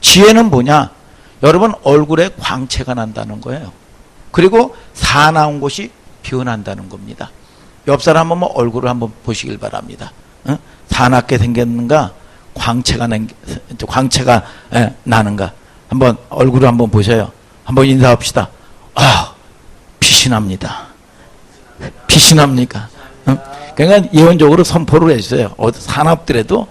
지혜는 뭐냐? 여러분 얼굴에 광채가 난다는 거예요. 그리고 사나운 곳이 변한다는 겁니다. 옆 사람 한번 얼굴을 한번 보시길 바랍니다. 사납게 생겼는가? 광채가 나는가? 한번 얼굴을 한번 보세요. 한번 인사합시다. 아, 빛이 납니다. 빛이 납니까? 그러니까 예언적으로 선포를 해주세요. 사납더라도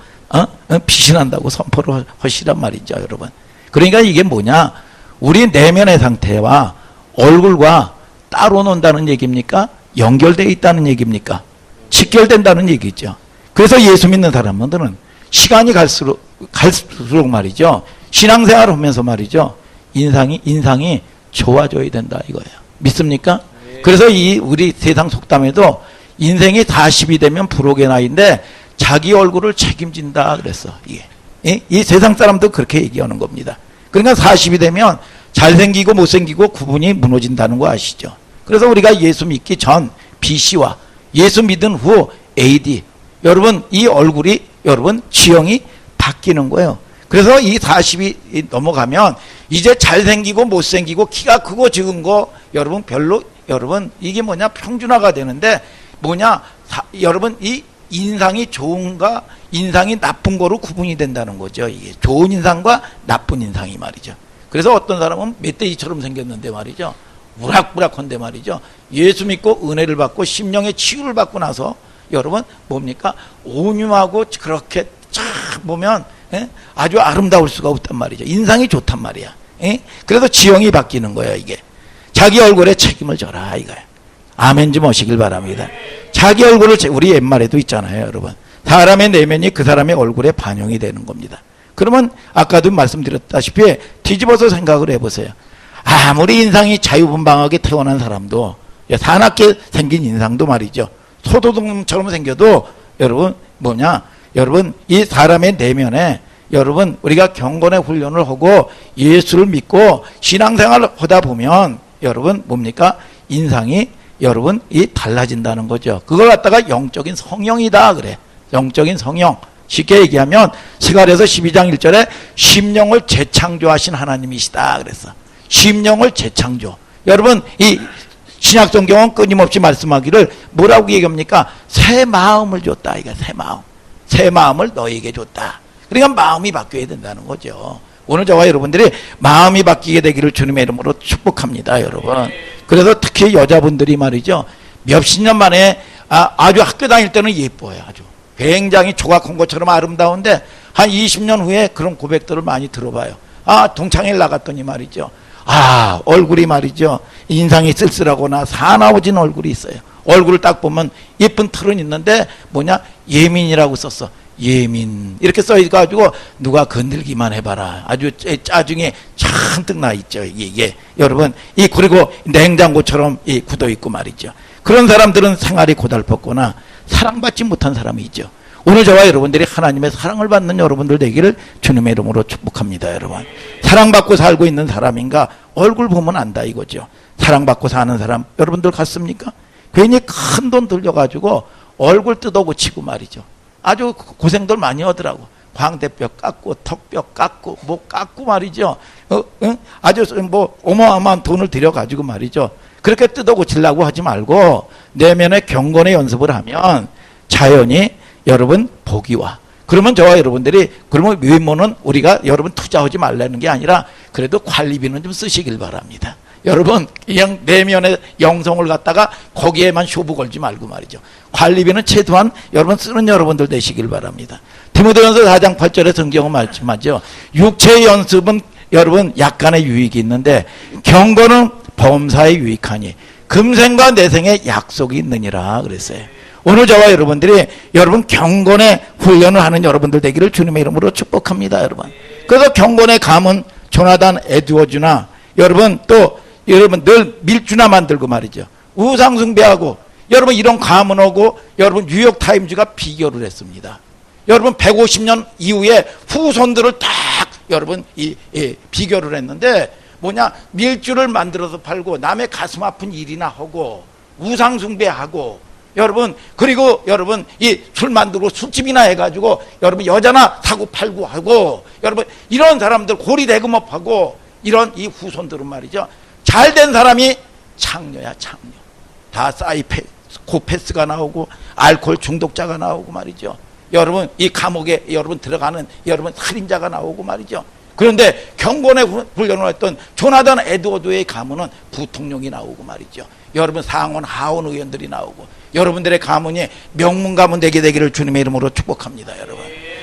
빛이 난다고 선포를 하시란 말이죠, 여러분. 그러니까 이게 뭐냐? 우리 내면의 상태와 얼굴과 따로 논다는 얘기입니까? 연결되어 있다는 얘기입니까? 직결된다는 얘기죠. 그래서 예수 믿는 사람들은 시간이 갈수록 말이죠. 신앙생활을 하면서 말이죠. 인상이 좋아져야 된다 이거예요. 믿습니까? 그래서 우리 세상 속담에도 인생이 40이 되면 부록의 나이인데 자기 얼굴을 책임진다 그랬어. 이 세상 사람도 그렇게 얘기하는 겁니다. 그러니까 40이 되면 잘생기고 못생기고 구분이 무너진다는 거 아시죠? 그래서 우리가 예수 믿기 전 BC와 예수 믿은 후 AD, 여러분 이 얼굴이 여러분 지형이 바뀌는 거예요. 그래서 이 40이 넘어가면 이제 잘생기고 못생기고 키가 크고 적은 거 여러분 별로 여러분 이게 뭐냐 평준화가 되는데 뭐냐 여러분 이 인상이 좋은가 인상이 나쁜 거로 구분이 된다는 거죠. 이게 좋은 인상과 나쁜 인상이 말이죠. 그래서 어떤 사람은 멧돼지처럼 생겼는데 말이죠. 우락부락한데 말이죠. 예수 믿고 은혜를 받고 심령의 치유를 받고 나서 여러분 뭡니까? 온유하고 그렇게 쫙 보면 아주 아름다울 수가 없단 말이죠. 인상이 좋단 말이야. 그래서 지형이 바뀌는 거예요. 이게 자기 얼굴에 책임을 져라 이거예요. 아멘 좀 하시길 바랍니다. 자기 얼굴을 우리 옛말에도 있잖아요, 여러분. 사람의 내면이 그 사람의 얼굴에 반영이 되는 겁니다. 그러면 아까도 말씀드렸다시피 뒤집어서 생각을 해보세요. 아무리 인상이 자유분방하게 태어난 사람도 사납게 생긴 인상도 말이죠. 소도둑처럼 생겨도 여러분 뭐냐? 여러분 이 사람의 내면에 여러분 우리가 경건의 훈련을 하고 예수를 믿고 신앙생활을 하다 보면 여러분 뭡니까? 인상이 여러분 이 달라진다는 거죠. 그걸 갖다가 영적인 성령이다 그래. 영적인 성령. 쉽게 얘기하면 스가랴서 12장 1절에 심령을 재창조하신 하나님이시다 그랬어. 심령을 재창조. 여러분 이 신약성경은 끊임없이 말씀하기를 뭐라고 얘기합니까? 새 마음을 줬다. 이거 새 마음. 새 마음을 너에게 줬다. 그러니까 마음이 바뀌어야 된다는 거죠. 오늘 저와 여러분들이 마음이 바뀌게 되기를 주님의 이름으로 축복합니다, 여러분. 그래서 특히 여자분들이 말이죠. 몇십 년 만에 아주 학교 다닐 때는 예뻐요. 아주 굉장히 조각한 것처럼 아름다운데 한 20년 후에 그런 고백들을 많이 들어봐요. 동창회 나갔더니 말이죠. 얼굴이 말이죠. 인상이 쓸쓸하거나 사나워진 얼굴이 있어요. 얼굴을 딱 보면 예쁜 털은 있는데 뭐냐? 예민이라고 썼어. 예민 이렇게 써가지고 누가 건들기만 해봐라. 아주 짜증이 잔뜩 나 있죠. 이게 여러분 그리고 냉장고처럼 굳어 있고 말이죠. 그런 사람들은 생활이 고달팠거나 사랑받지 못한 사람이 있죠. 오늘 저와 여러분들이 하나님의 사랑을 받는 여러분들 되기를 주님의 이름으로 축복합니다. 여러분 사랑받고 살고 있는 사람인가 얼굴 보면 안다 이거죠. 사랑받고 사는 사람 여러분들 같습니까? 괜히 큰 돈 들려가지고 얼굴 뜯어 고치고 말이죠. 아주 고생들 많이 하더라고. 광대뼈 깎고 턱뼈 깎고 목 깎고 말이죠. 아주 뭐 어마어마한 돈을 들여가지고 말이죠. 그렇게 뜯어 고치려고 하지 말고 내면의 경건의 연습을 하면 자연히 여러분 복이 와. 그러면 저와 여러분들이 그러면 외모는 우리가 여러분 투자하지 말라는 게 아니라 그래도 관리비는 좀 쓰시길 바랍니다. 여러분 그냥 내면의 영성을 갖다가 거기에만 쇼부 걸지 말고 말이죠. 관리비는 최소한 여러분 쓰는 여러분들 되시길 바랍니다. 디모데전서 4장 8절에 성경은 말씀하죠. 육체의 연습은 여러분 약간의 유익이 있는데 경건은 범사에 유익하니 금생과 내생에 약속이 있느니라 그랬어요. 오늘 저와 여러분들이 여러분 경건의 훈련을 하는 여러분들 되기를 주님의 이름으로 축복합니다. 여러분 그래서 경건의 감은 조나단 에드워즈나 여러분 또 여러분 늘 밀주나 만들고 말이죠. 우상숭배하고 여러분 이런 가문하고 여러분 뉴욕타임즈가 비교를 했습니다. 여러분 150년 이후에 후손들을 딱 여러분 비교를 했는데 뭐냐 밀주를 만들어서 팔고 남의 가슴 아픈 일이나 하고 우상숭배하고 여러분, 그리고 여러분, 이 술 만들고 술집이나 해가지고 여러분 여자나 사고 팔고 하고, 여러분 이런 사람들 고리 대금업하고 이런 이 후손들은 말이죠, 잘된 사람이 창녀야, 창녀. 다 사이코패스가 나오고 알코올 중독자가 나오고 말이죠. 여러분 이 감옥에 여러분 들어가는 여러분 살인자가 나오고 말이죠. 그런데 경건에 훈련을 했던 조나단 에드워드의 가문은 부통령이 나오고 말이죠. 여러분 상원 하원 의원들이 나오고, 여러분들의 가문이 명문 가문 되기를 주님의 이름으로 축복합니다.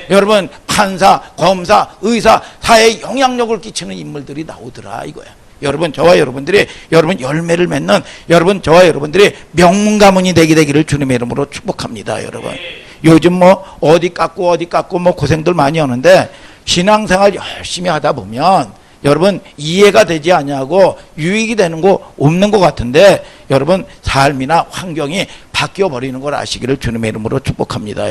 여러분 판사, 검사, 의사, 사회에 영향력을 끼치는 인물들이 나오더라 이거야. 여러분 저와 여러분들이 여러분 열매를 맺는 여러분 저와 여러분들이 명문 가문이 되기를 주님의 이름으로 축복합니다. 여러분 요즘 뭐 어디 깎고 뭐 고생들 많이 하는데, 신앙생활 열심히 하다 보면 여러분 이해가 되지 아니하고 유익이 되는 거 없는 것 같은데, 여러분 삶이나 환경이 바뀌어 버리는 걸 아시기를 주님의 이름으로 축복합니다.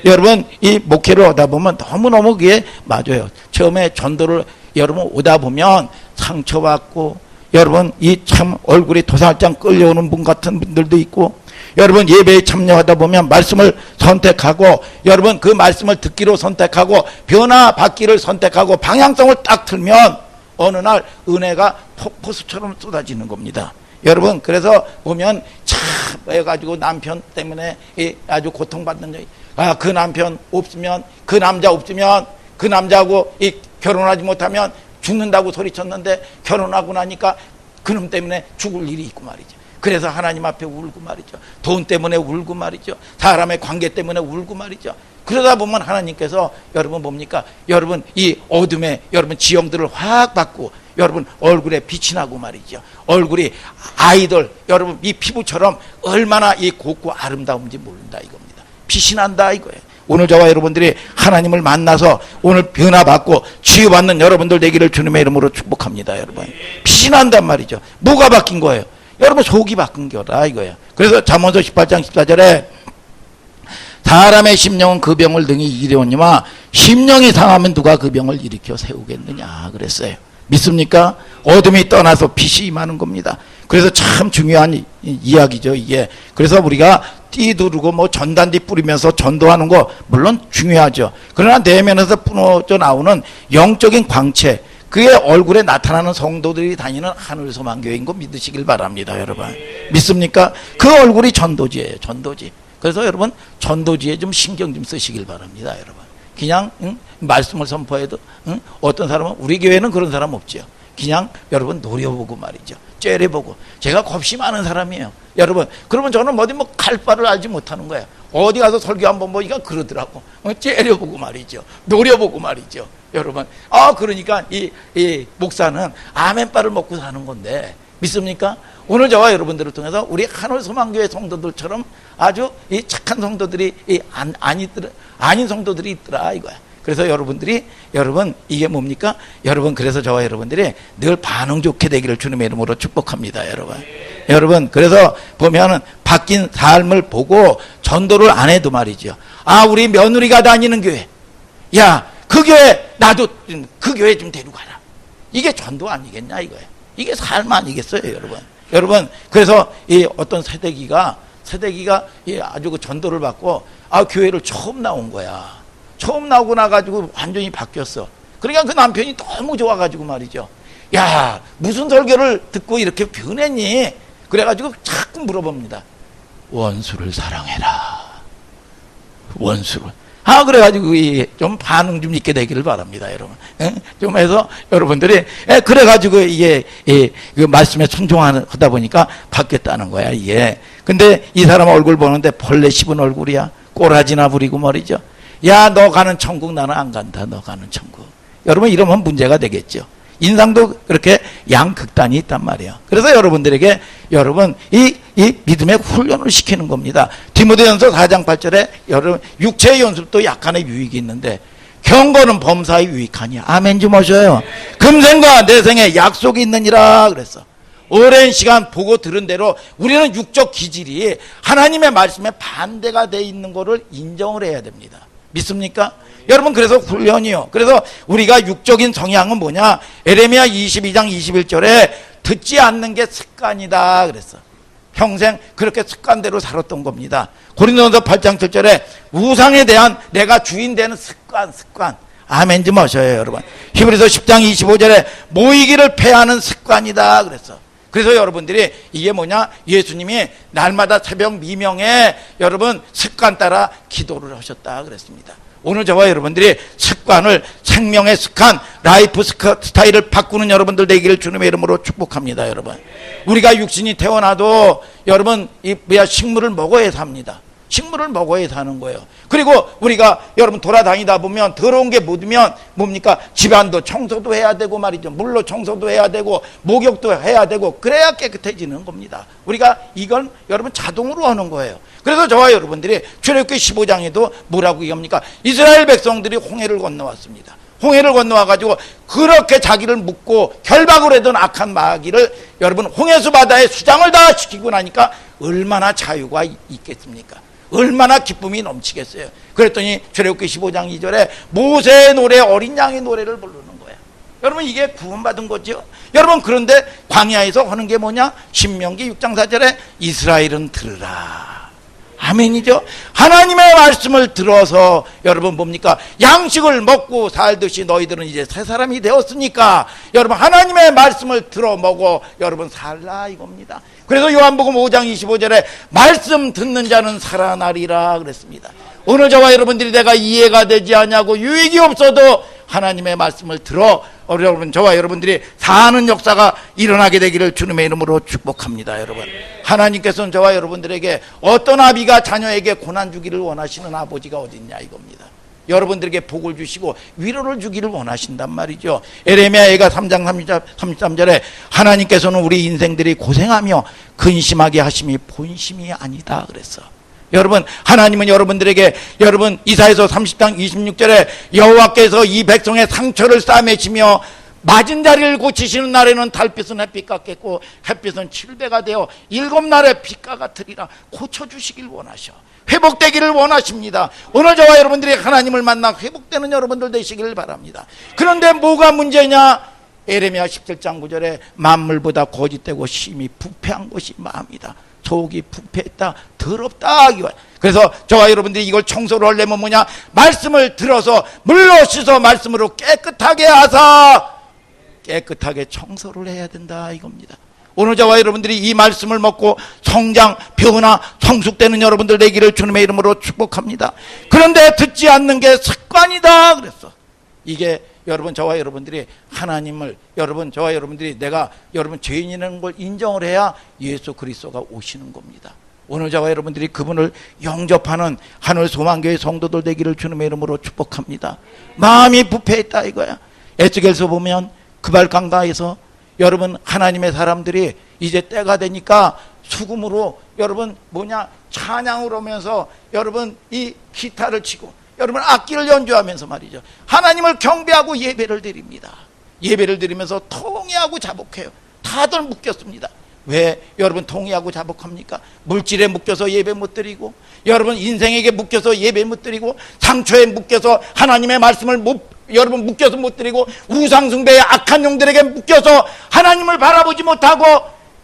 여러분 이 목회를 하다 보면 너무너무 그게 맞아요. 처음에 전도를 여러분 오다 보면 상처받고, 여러분 이 참 얼굴이 도살장 끌려오는 분 같은 분들도 있고, 여러분 예배에 참여하다 보면 말씀을 선택하고, 여러분 그 말씀을 듣기로 선택하고 변화받기를 선택하고 방향성을 딱 틀면 어느 날 은혜가 폭포수처럼 쏟아지는 겁니다. 여러분 그래서 보면 참 해가지고 남편 때문에 아주 고통받는, 그 남편 없으면, 그 남자 없으면, 그 남자하고 결혼하지 못하면 죽는다고 소리쳤는데 결혼하고 나니까 그놈 때문에 죽을 일이 있고 말이죠. 그래서 하나님 앞에 울고 말이죠. 돈 때문에 울고 말이죠. 사람의 관계 때문에 울고 말이죠. 그러다 보면 하나님께서 여러분 뭡니까? 여러분 이 어둠에 여러분 지형들을 확 받고 여러분 얼굴에 빛이 나고 말이죠. 얼굴이 아이들 여러분 이 피부처럼 얼마나 이 곱고 아름다운지 모른다 이겁니다. 빛이 난다 이거예요. 오늘 저와 여러분들이 하나님을 만나서 오늘 변화받고 치유받는 여러분들 되기를 주님의 이름으로 축복합니다. 여러분 빛이 난단 말이죠. 뭐가 바뀐 거예요? 여러분 속이 바뀐 거다 이거예요. 그래서 잠언서 18장 14절에 사람의 심령은 그 병을 능히 이기려니와 심령이 상하면 누가 그 병을 일으켜 세우겠느냐 그랬어요. 믿습니까? 어둠이 떠나서 빛이 임하는 겁니다. 그래서 참 중요한 이야기죠 이게. 그래서 우리가 띠 두르고 뭐 전단지 뿌리면서 전도하는 거 물론 중요하죠. 그러나 내면에서 뿌어져 나오는 영적인 광채, 그의 얼굴에 나타나는 성도들이 다니는 하늘소망교회인 거 믿으시길 바랍니다. 여러분 믿습니까? 그 얼굴이 전도지예요. 전도지. 그래서 여러분 전도지에 좀 신경 좀 쓰시길 바랍니다. 여러분 그냥 말씀을 선포해도 어떤 사람은, 우리 교회는 그런 사람 없죠. 그냥 여러분 노려보고 말이죠. 째려보고. 제가 겁이 많은 사람이에요. 여러분 그러면 저는 어디 뭐 갈 바를 알지 못하는 거예요. 어디 가서 설교 한번 보니까 그러더라고. 째려보고 말이죠. 노려보고 말이죠. 여러분 그러니까 이 목사는 아멘바를 먹고 사는 건데 믿습니까? 오늘 저와 여러분들을 통해서 우리 하늘소망교회 성도들처럼 아주 이 착한 성도들이 아닌 성도들이 있더라 이거야. 그래서 여러분들이 여러분 이게 뭡니까? 여러분 그래서 저와 여러분들이 늘 반응 좋게 되기를 주님의 이름으로 축복합니다. 여러분 그래서 보면은 바뀐 삶을 보고 전도를 안 해도 말이죠. 우리 며느리가 다니는 교회, 야 그 교회 나도 그 교회 좀 데려가라. 이게 전도 아니겠냐 이거예요. 이게 삶 아니겠어요 여러분 그래서 이 어떤 세대기가 아주 그 전도를 받고 교회를 처음 나온 거야. 처음 나오고 나가지고 완전히 바뀌었어. 그러니까 그 남편이 너무 좋아가지고 말이죠. 야 무슨 설교를 듣고 이렇게 변했니? 그래가지고 자꾸 물어봅니다. 원수를 사랑해라. 원수를. 그래가지고 좀 반응 좀 있게 되기를 바랍니다, 여러분. 좀 해서 여러분들이 그래가지고 이게 그 말씀에 순종하다 보니까 바뀌었다는 거야 이게. 근데 이 사람 얼굴 보는데 벌레 씹은 얼굴이야. 꼬라지나 부리고 말이죠. 야 너 가는 천국 나는 안 간다. 너 가는 천국. 여러분 이러면 문제가 되겠죠. 인상도 그렇게 양극단이 있단 말이에요. 그래서 여러분들에게 여러분 이 믿음의 훈련을 시키는 겁니다. 디모데전서 4장 8절에 여러분 육체의 연습도 약간의 유익이 있는데 경건은 범사에 유익하니. 아멘 좀 하셔요. 금생과 내생에 약속이 있느니라 그랬어. 오랜 시간 보고 들은 대로 우리는 육적 기질이 하나님의 말씀에 반대가 돼 있는 것을 인정을 해야 됩니다. 믿습니까? 여러분 그래서 훈련이요. 그래서 우리가 육적인 성향은 뭐냐? 에레미야 22장 21절에 듣지 않는 게 습관이다 그랬어. 평생 그렇게 습관대로 살았던 겁니다. 고린도전서 8장 7절에 우상에 대한 내가 주인 되는 습관. 아멘 좀 하셔요, 여러분. 히브리서 10장 25절에 모이기를 패하는 습관이다 그랬어. 그래서 여러분들이 이게 뭐냐? 예수님이 날마다 새벽 미명에 여러분 습관 따라 기도를 하셨다 그랬습니다. 오늘 저와 여러분들이 습관을 생명의 습관, 라이프 스타일을 바꾸는 여러분들 되기를 주님의 이름으로 축복합니다, 여러분. 우리가 육신이 태어나도 여러분 식물을 먹어야 삽니다. 식물을 먹어야 사는 거예요. 그리고 우리가 여러분 돌아다니다 보면 더러운 게 묻으면 뭡니까? 집안도 청소도 해야 되고 말이죠. 물로 청소도 해야 되고 목욕도 해야 되고 그래야 깨끗해지는 겁니다. 우리가 이건 여러분 자동으로 하는 거예요. 그래서 저와 여러분들이 출애굽기 15장에도 뭐라고 얘기합니까? 이스라엘 백성들이 홍해를 건너왔습니다. 홍해를 건너와가지고 그렇게 자기를 묻고 결박을 하던 악한 마귀를 여러분 홍해수 바다에 수장을 다 시키고 나니까 얼마나 자유가 있겠습니까? 얼마나 기쁨이 넘치겠어요. 그랬더니 출애굽기 15장 2절에 모세의 노래, 어린 양의 노래를 부르는 거예요. 여러분 이게 구원받은 거죠. 여러분 그런데 광야에서 하는 게 뭐냐? 신명기 6장 4절에 이스라엘은 들으라. 아멘이죠. 하나님의 말씀을 들어서 여러분 뭡니까? 양식을 먹고 살듯이 너희들은 이제 새 사람이 되었으니까 여러분 하나님의 말씀을 들어 먹어 여러분 살라 이겁니다. 그래서 요한복음 5장 25절에 말씀 듣는 자는 살아나리라 그랬습니다. 오늘 저와 여러분들이 내가 이해가 되지 않냐고 유익이 없어도 하나님의 말씀을 들어 여러분 저와 여러분들이 사는 역사가 일어나게 되기를 주님의 이름으로 축복합니다. 여러분 하나님께서는 저와 여러분들에게 어떤 아비가 자녀에게 고난 주기를 원하시는 아버지가 어딨냐 이겁니다. 여러분들에게 복을 주시고 위로를 주기를 원하신단 말이죠. 에레미야가 3장 33절에 하나님께서는 우리 인생들이 고생하며 근심하게 하심이 본심이 아니다 그랬어. 여러분 하나님은 여러분들에게 여러분 이사야서 30장 26절에 여호와께서 이 백성의 상처를 싸매시며 맞은 자리를 고치시는 날에는 달빛은 햇빛 같겠고 햇빛은 7배가 되어 7날의 빛과 같으리라. 고쳐주시길 원하셔. 회복되기를 원하십니다. 오늘 저와 여러분들이 하나님을 만나 회복되는 여러분들 되시기를 바랍니다. 그런데 뭐가 문제냐? 에레미야 17장 9절에 만물보다 거짓되고 심히 부패한 것이 마음이다. 속이 부패했다, 더럽다. 그래서 저와 여러분들이 이걸 청소를 하려면 뭐냐? 말씀을 들어서 물로 씻어 말씀으로 깨끗하게 하사 깨끗하게 청소를 해야 된다 이겁니다. 오늘 저와 여러분들이 이 말씀을 먹고 성장, 변화, 성숙되는 여러분들 되기를 주님의 이름으로 축복합니다. 그런데 듣지 않는 게 습관이다 그랬어. 이게 여러분 저와 여러분들이 하나님을 여러분 저와 여러분들이 내가 여러분 죄인이라는 걸 인정을 해야 예수 그리스도가 오시는 겁니다. 오늘 저와 여러분들이 그분을 영접하는 하늘 소망교회 성도들 되기를 주님의 이름으로 축복합니다. 마음이 부패했다 이거야. 에스겔서 보면 그발강가에서 여러분 하나님의 사람들이 이제 때가 되니까 수금으로 여러분 뭐냐 찬양을 하면서 여러분 이 기타를 치고 여러분 악기를 연주하면서 말이죠 하나님을 경배하고 예배를 드립니다. 예배를 드리면서 통회하고 자복해요. 다들 묶였습니다. 왜 여러분 통회하고 자복합니까? 물질에 묶여서 예배 못 드리고 여러분 인생에게 묶여서 예배 못 드리고 상처에 묶여서 하나님의 말씀을 여러분 묶여서 못 드리고 우상숭배의 악한 영들에게 묶여서 하나님을 바라보지 못하고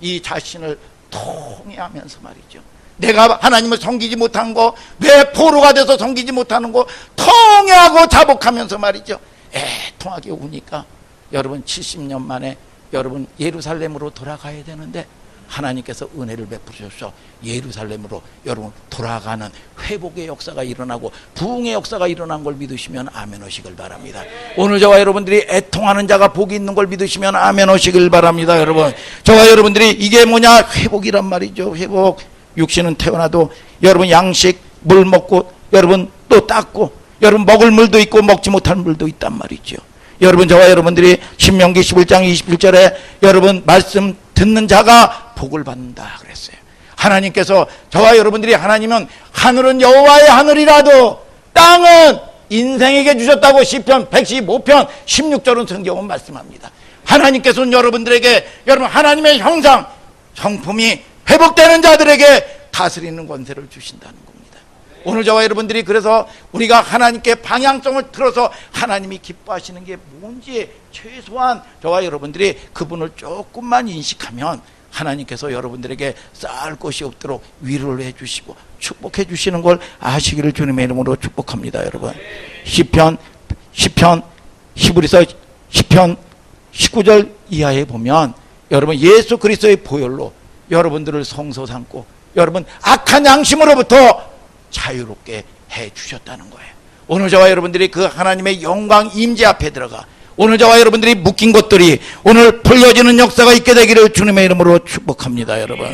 이 자신을 통회하면서 말이죠 내가 하나님을 섬기지 못한 거, 왜 포로가 돼서 섬기지 못하는 거 통회하고 자복하면서 말이죠 애통하게 우니까 여러분 70년 만에 여러분 예루살렘으로 돌아가야 되는데 하나님께서 은혜를 베푸셔서 예루살렘으로 여러분 돌아가는 회복의 역사가 일어나고 부흥의 역사가 일어난 걸 믿으시면 아멘 하시길 바랍니다. 오늘 저와 여러분들이 애통하는 자가 복이 있는 걸 믿으시면 아멘 하시길 바랍니다. 여러분 저와 여러분들이 이게 뭐냐 회복이란 말이죠. 회복. 육신은 태어나도 여러분 양식 물 먹고 여러분 또 닦고 여러분 먹을 물도 있고 먹지 못할 물도 있단 말이죠. 여러분 저와 여러분들이 신명기 11장 21절에 여러분 말씀 듣는 자가 복을 받는다 그랬어요. 하나님께서 저와 여러분들이 하나님은 하늘은 여호와의 하늘이라도 땅은 인생에게 주셨다고 시편 115편 16절은 성경은 말씀합니다. 하나님께서는 여러분들에게 여러분 하나님의 형상 성품이 회복되는 자들에게 다스리는 권세를 주신다는 겁니다. 오늘 저와 여러분들이 그래서 우리가 하나님께 방향성을 틀어서 하나님이 기뻐하시는 게 뭔지 최소한 저와 여러분들이 그분을 조금만 인식하면 하나님께서 여러분들에게 쌓을 것이 없도록 위로를 해주시고 축복해 주시는 걸 아시기를 주님의 이름으로 축복합니다. 여러분, 시편 히브리서 10편 19절 이하에 보면 여러분 예수 그리스도의 보혈로 여러분들을 성소 삼고 여러분 악한 양심으로부터 자유롭게 해 주셨다는 거예요. 오늘 저와 여러분들이 그 하나님의 영광 임재 앞에 들어가 오늘 저와 여러분들이 묶인 것들이 오늘 풀려지는 역사가 있게 되기를 주님의 이름으로 축복합니다. 여러분,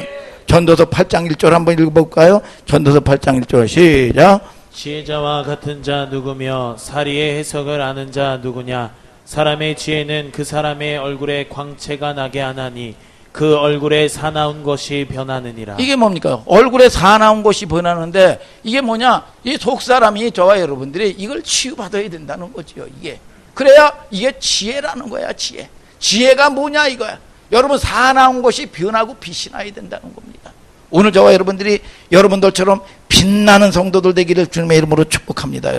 전도서 8장 1절 한번 읽어볼까요? 전도서 8장 1절 시작. 지혜자와 같은 자 누구며 사리의 해석을 아는 자 누구냐? 사람의 지혜는 그 사람의 얼굴에 광채가 나게 하나니 그 얼굴에 사나운 것이 변하느니라. 이게 뭡니까? 얼굴에 사나운 것이 변하는데 이게 뭐냐? 이 속사람이 저와 여러분들이 이걸 치유받아야 된다는 거지요. 이게 그래야 이게 지혜라는 거야. 지혜가 뭐냐 이거야. 여러분, 사나운 것이 변하고 빛이 나야 된다는 겁니다. 오늘 저와 여러분들이 여러분들처럼 빛나는 성도들 되기를 주님의 이름으로 축복합니다.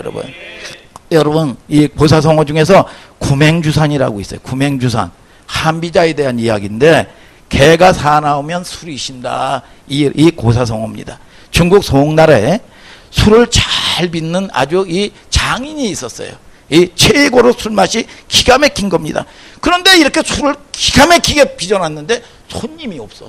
여러분 이 고사성어 중에서 구맹주산이라고 있어요. 구맹주산, 한비자에 대한 이야기인데 개가 사나우면 술이 신다. 이 고사성어입니다. 중국 송나라에 술을 잘 빚는 아주 이 장인이 있었어요. 이 최고로 술맛이 기가 막힌 겁니다. 그런데 이렇게 술을 기가 막히게 빚어놨는데 손님이 없어.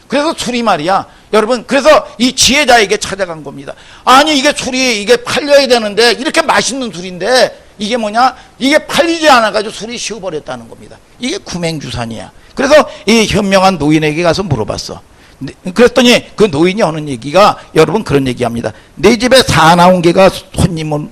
그래서 술이 말이야 여러분, 그래서 이 지혜자에게 찾아간 겁니다. 아니 이게 술이 이게 팔려야 되는데 이렇게 맛있는 술인데 이게 뭐냐, 이게 팔리지 않아가지고 술이 쉬어버렸다는 겁니다. 이게 구맹주산이야. 그래서 이 현명한 노인에게 가서 물어봤어. 그랬더니 그 노인이 하는 얘기가 여러분 그런 얘기합니다. 내 집에 사나운 개가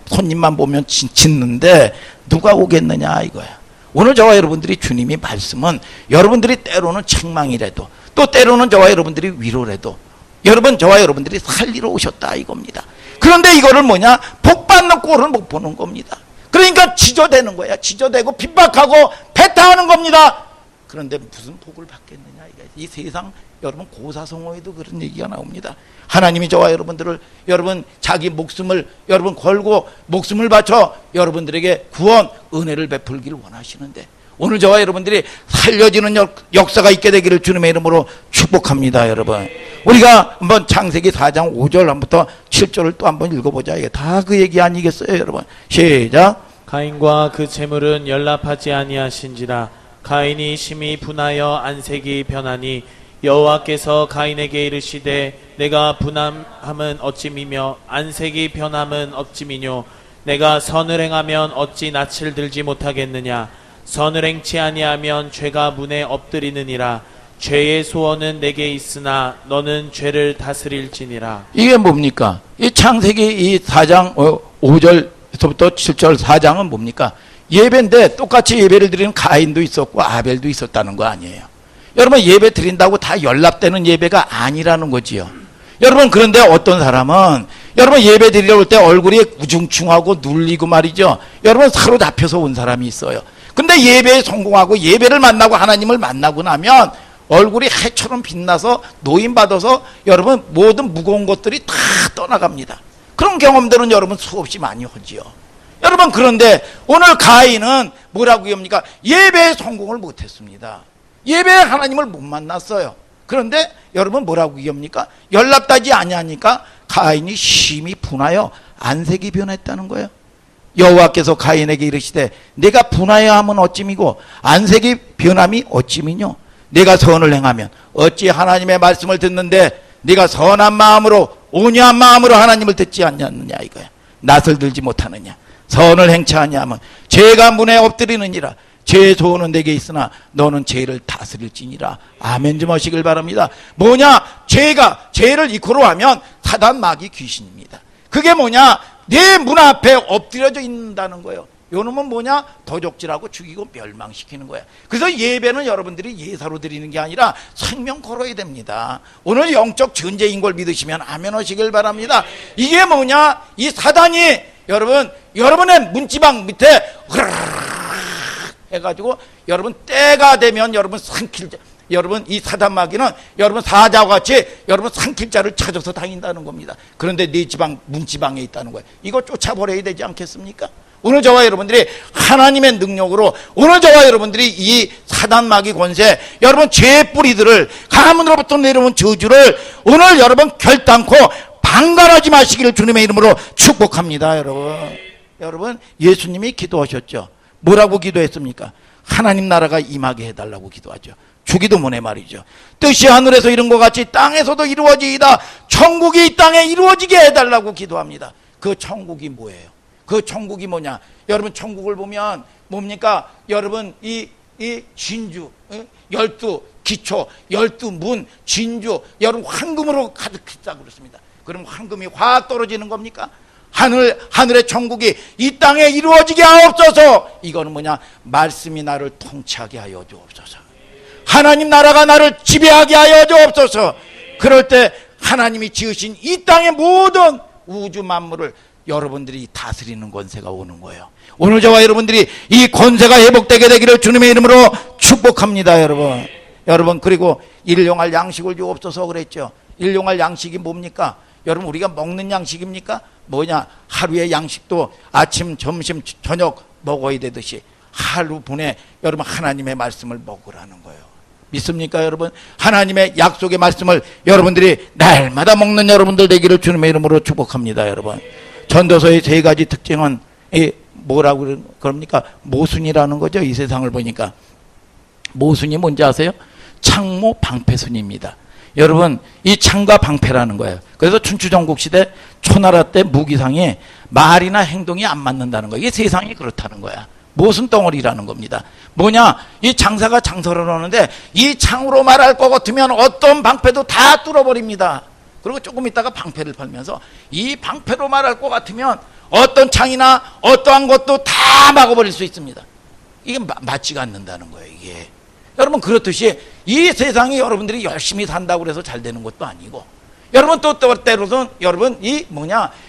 손님만 보면 짖는데 누가 오겠느냐 이거야. 오늘 저와 여러분들이 주님이 말씀은 여러분들이 때로는 책망이라도 또 때로는 저와 여러분들이 위로라도 여러분 저와 여러분들이 살리러 오셨다 이겁니다. 그런데 이거를 뭐냐, 복받는 꼴을 못 보는 겁니다. 그러니까 지저대는 거야. 지저대고 핍박하고 배타하는 겁니다. 그런데 무슨 복을 받겠느냐. 이 세상 여러분 고사성어에도 그런 얘기가 나옵니다. 하나님이 저와 여러분들을 여러분 자기 목숨을 여러분 걸고 목숨을 바쳐 여러분들에게 구원 은혜를 베풀기를 원하시는데 오늘 저와 여러분들이 살려지는 역사가 있게 되기를 주님의 이름으로 축복합니다. 여러분, 우리가 한번 창세기 4장 5절부터 7절을 또 한번 읽어보자. 이게 다 그 얘기 아니겠어요? 여러분 시작. 가인과 그 재물은 연락하지 아니하신지라. 가인이 심히 분하여 안색이 변하니 여호와께서 가인에게 이르시되 내가 분함은 어찌미며 안색이 변함은 어찌미뇨. 내가 선을 행하면 어찌 낯을 들지 못하겠느냐. 선을 행치 아니하면 죄가 문에 엎드리느니라. 죄의 소원은 내게 있으나 너는 죄를 다스릴지니라. 이게 뭡니까? 이 창세기 이 4장 5절부터 7절 4장은 뭡니까? 예배인데 똑같이 예배를 드리는 가인도 있었고 아벨도 있었다는 거 아니에요. 여러분, 예배 드린다고 다 연락되는 예배가 아니라는 거지요. 여러분, 그런데 어떤 사람은 여러분 예배 드리러 올 때 얼굴이 우중충하고 눌리고 말이죠. 여러분 사로잡혀서 온 사람이 있어요. 근데 예배에 성공하고 예배를 만나고 하나님을 만나고 나면 얼굴이 해처럼 빛나서 노인받아서 여러분 모든 무거운 것들이 다 떠나갑니다. 그런 경험들은 여러분 수없이 많이 하지요. 여러분, 그런데 오늘 가인은 뭐라고 합니까? 예배에 성공을 못했습니다. 예배에 하나님을 못 만났어요. 그런데 여러분 뭐라고 얘기합니까? 연락되지 아니하니까 가인이 심히 분하여 안색이 변했다는 거예요. 여호와께서 가인에게 이르시되 내가 분하여 하면 어찌미고 안색이 변함이 어찌미뇨. 내가 선을 행하면 어찌 하나님의 말씀을 듣는데 네가 선한 마음으로 온유한 마음으로 하나님을 듣지 않느냐 이거야. 낯을 들지 못하느냐. 선을 행치 아니하면 죄가 문에 엎드리느니라. 죄의 소원은 내게 있으나 너는 죄를 다스릴지니라. 아멘 좀 하시길 바랍니다. 뭐냐, 죄를 이코로 하면 사단 마귀 귀신입니다. 그게 뭐냐, 내 문 앞에 엎드려져 있는다는 거예요. 요놈은 뭐냐, 도적질하고 죽이고 멸망시키는 거야. 그래서 예배는 여러분들이 예사로 드리는 게 아니라 생명 걸어야 됩니다. 오늘 영적 전쟁인 걸 믿으시면 아멘 하시길 바랍니다. 이게 뭐냐, 이 사단이 여러분의 문지방 밑에 해가지고 여러분 때가 되면 여러분 여러분 이 사단마귀는 여러분 사자와 같이 여러분 산길자를 찾아서 다닌다는 겁니다. 그런데 네 지방 문지방에 있다는 거예요. 이거 쫓아버려야 되지 않겠습니까? 오늘 저와 여러분들이 하나님의 능력으로 오늘 저와 여러분들이 이 사단 마귀 권세, 여러분 죄의 뿌리들을 가문으로부터 내려온 저주를 오늘 여러분 결단코 방관하지 마시기를 주님의 이름으로 축복합니다. 여러분 예수님이 기도하셨죠. 뭐라고 기도했습니까? 하나님 나라가 임하게 해달라고 기도하죠. 주기도문에 말이죠. 뜻이 하늘에서 이룬 것 같이 땅에서도 이루어지이다. 천국이 이 땅에 이루어지게 해달라고 기도합니다. 그 천국이 뭐예요? 그 천국이 뭐냐? 여러분 천국을 보면 뭡니까? 여러분 이 진주, 12기초, 12문, 진주, 여러분 황금으로 가득했다고 그렇습니다. 그럼 황금이 확 떨어지는 겁니까? 하늘의 천국이 이 땅에 이루어지게 하옵소서. 이거는 뭐냐? 말씀이 나를 통치하게 하여 주옵소서. 하나님 나라가 나를 지배하게 하여 주옵소서. 그럴 때 하나님이 지으신 이 땅의 모든 우주 만물을 여러분들이 다스리는 권세가 오는 거예요. 오늘 저와 여러분들이 이 권세가 회복되게 되기를 주님의 이름으로 축복합니다. 여러분 그리고 일용할 양식을 주옵소서 그랬죠. 일용할 양식이 뭡니까? 여러분 우리가 먹는 양식입니까? 뭐냐? 하루의 양식도 아침, 점심, 저녁 먹어야 되듯이 하루 분에 여러분 하나님의 말씀을 먹으라는 거예요. 믿습니까 여러분? 하나님의 약속의 말씀을 여러분들이 날마다 먹는 여러분들 되기를 주님의 이름으로 축복합니다. 여러분 전도서의 세 가지 특징은 뭐라고 그럽니까? 모순이라는 거죠. 이 세상을 보니까 모순이 뭔지 아세요? 창모 방패순입니다. 여러분 이 창과 방패라는 거예요. 그래서 춘추전국 시대 초나라 때 무기상에 말이나 행동이 안 맞는다는 거예요. 이게 세상이 그렇다는 거야. 모순 덩어리라는 겁니다. 뭐냐? 이 장사가 장사를 하는데 이 창으로 말할 것 같으면 어떤 방패도 다 뚫어버립니다. 그리고 조금 있다가 방패를 팔면서 이 방패로 말할 것 같으면 어떤 창이나 어떠한 것도 다 막아버릴 수 있습니다. 이게 맞지가 않는다는 거예요. 이게 여러분 그렇듯이 이 세상이 여러분들이 열심히 산다고 해서 잘 되는 것도 아니고 여러분 또 때로는 여러분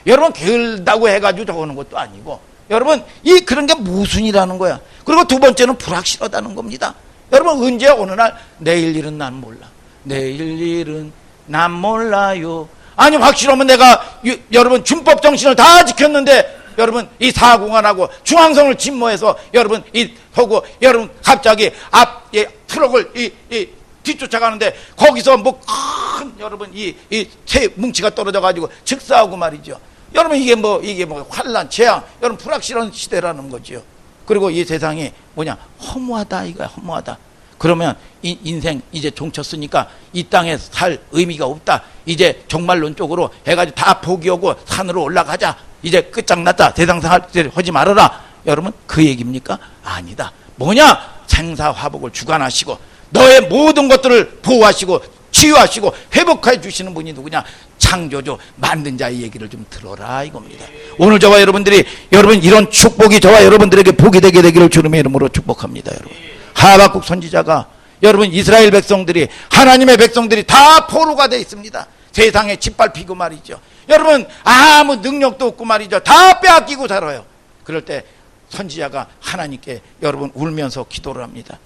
여러분 게을다고 해가지고 저거는 것도 아니고 여러분 이 그런 게 모순이라는 거야. 그리고 두 번째는 불확실하다는 겁니다. 여러분 언제 어느 날 내일 일은 난 몰라. 내일 일은 난 몰라요. 아니 확실하면 내가 여러분 준법 정신을 다 지켰는데 여러분 이 사고가 중앙선을 침몰해서 여러분 하고 여러분 갑자기 앞에 트럭을 뒤쫓아가는데 거기서 뭐 큰 여러분 이 새 뭉치가 떨어져 가지고 즉사하고 말이죠. 여러분 이게 뭐 환란 재앙 여러분 불확실한 시대라는 거죠. 그리고 이 세상이 허무하다 이거야. 허무하다. 그러면 이 인생 이제 종쳤으니까 이 땅에 살 의미가 없다. 이제 종말론 쪽으로 해가지고 다 포기하고 산으로 올라가자. 이제 끝장났다. 세상생활 하지 말아라. 여러분 그 얘기입니까? 아니다. 생사화복을 주관하시고 너의 모든 것들을 보호하시고 치유하시고 회복해 주시는 분이 누구냐? 창조주 만든 자의 얘기를 좀 들어라 이겁니다. 오늘 저와 여러분들이 여러분 이런 축복이 저와 여러분들에게 복이 되게 되기를 주님의 이름으로 축복합니다. 여러분 하박국 선지자가 여러분 이스라엘 백성들이 하나님의 백성들이 다 포로가 되어 있습니다. 세상에 짓밟히고 말이죠. 여러분 아무 능력도 없고 말이죠. 다 빼앗기고 살아요. 그럴 때 선지자가 하나님께 여러분 울면서 기도를 합니다.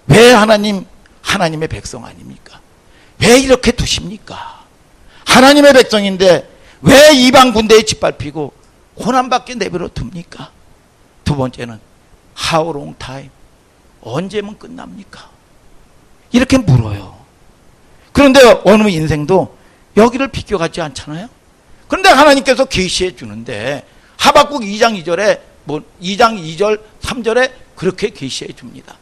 왜 하나님의 백성 아닙니까? 왜 이렇게 두십니까? 하나님의 백성인데 왜 이방 군대에 짓밟히고 고난받게 내버려 둡니까? 두 번째는 How long time? 언제면 끝납니까? 이렇게 물어요. 그런데 어느 인생도 여기를 비껴가지 않잖아요. 그런데 하나님께서 계시해 주는데 하박국 2장 2절에 2장 2절 3절에 그렇게 계시해 줍니다.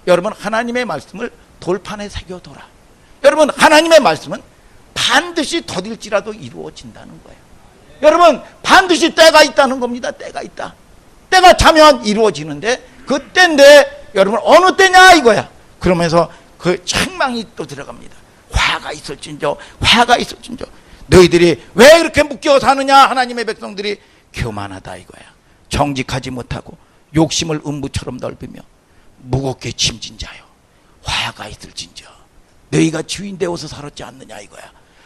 여러분 하나님의 말씀을 돌판에 새겨둬라. 여러분 하나님의 말씀은 반드시 더딜지라도 이루어진다는 거예요. 여러분 반드시 때가 있다는 겁니다. 때가 있다. 때가 차면 이루어지는데 그 때인데 여러분 어느 때냐 이거야. 그러면서 그 책망이 또 들어갑니다. 화가 있을진저 너희들이 왜 이렇게 묶여 사느냐. 하나님의 백성들이 교만하다 이거야. 정직하지 못하고 욕심을 음부처럼 넓으며 무겁게 짐진 자요 화가 있을진저 너희가 주인 되어서 살았지 않느냐 이거야.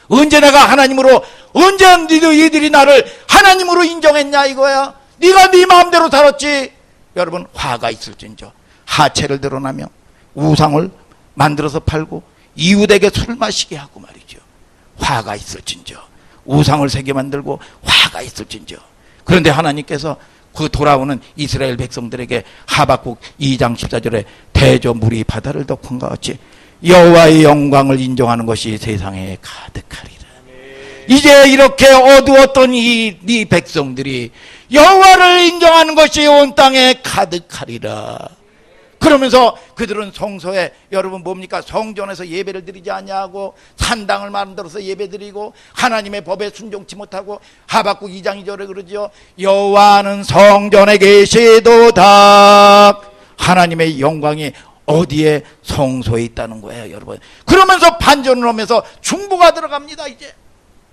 언제 내가 하나님으로 언제 너희들이 나를 하나님으로 인정했냐 이거야. 네가 네 마음대로 살았지. 여러분 화가 있을진저 하체를 드러나며 우상을 만들어서 팔고 이웃에게 술 마시게 하고 말이죠. 화가 있을진저 우상을 새겨 만들고 화가 있을진저. 그런데 하나님께서 그 돌아오는 이스라엘 백성들에게 하박국 2장 14절에 대저 물이 바다를 덮은 것 같이 여호와의 영광을 인정하는 것이 세상에 가득하리라. 이제 이렇게 어두웠던 이 백성들이 여호와를 인정하는 것이 온 땅에 가득하리라. 그러면서 그들은 성소에 여러분 뭡니까? 성전에서 예배를 드리지 아니하고 산당을 만들어서 예배드리고 하나님의 법에 순종치 못하고 하박국 2장 2절에 그러죠. 여호와는 성전에 계시도다. 하나님의 영광이 어디에? 성소에 있다는 거예요, 여러분. 그러면서 반전을 하면서 중보가 들어갑니다. 이제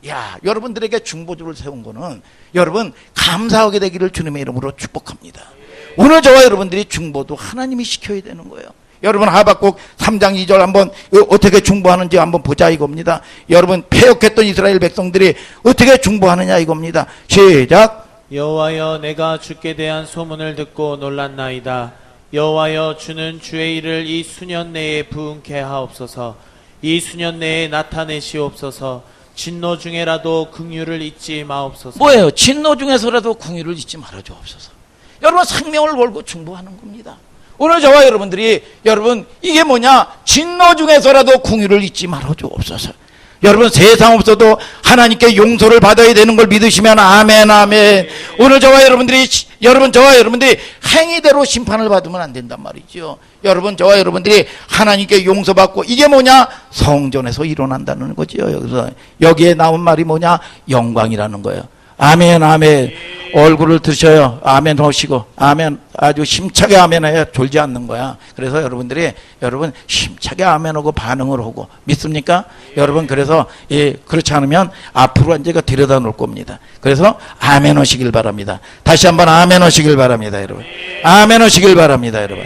야, 여러분들에게 중보주를 세운 거는 여러분 감사하게 되기를 주님의 이름으로 축복합니다. 오늘 저와 여러분들이 중보도 하나님이 시켜야 되는 거예요. 여러분 하박국 3장 2절 한번 어떻게 중보하는지 한번 보자 이겁니다. 여러분 패역했던 이스라엘 백성들이 어떻게 중보하느냐 이겁니다. 시작. 여호와여 내가 주께 대한 소문을 듣고 놀랐나이다. 여호와여 주는 주의 일을 이 수년 내에 부응케 하옵소서. 이 수년 내에 나타내시옵소서. 진노 중에라도 긍휼을 잊지 마옵소서. 뭐예요? 진노 중에서라도 궁유를 잊지 말아 주옵소서. 여러분 생명을 걸고 중보하는 겁니다. 오늘 저와 여러분들이 여러분 이게 뭐냐? 진노 중에서라도 궁유를 잊지 말아 주옵소서. 여러분 세상 없어도 하나님께 용서를 받아야 되는 걸 믿으시면 아멘 아멘. 오늘 저와 여러분들이 행위대로 심판을 받으면 안 된단 말이죠. 여러분 저와 여러분들이 하나님께 용서받고 이게 뭐냐? 성전에서 일어난다는 거죠. 여기서 여기에 나온 말이 뭐냐? 영광이라는 거예요. 아멘 아멘. 얼굴을 드셔요. 아멘 하시고 아멘 아주 힘차게 아멘해야 졸지 않는 거야. 그래서 여러분들이 여러분 힘차게 아멘하고 반응을 하고 믿습니까? 여러분 그래서 그렇지 않으면 앞으로 이제가 들여다 놓을 겁니다. 그래서 아멘 하시길 바랍니다. 다시 한번 아멘 하시길 바랍니다, 여러분. 아멘 하시길 바랍니다, 여러분.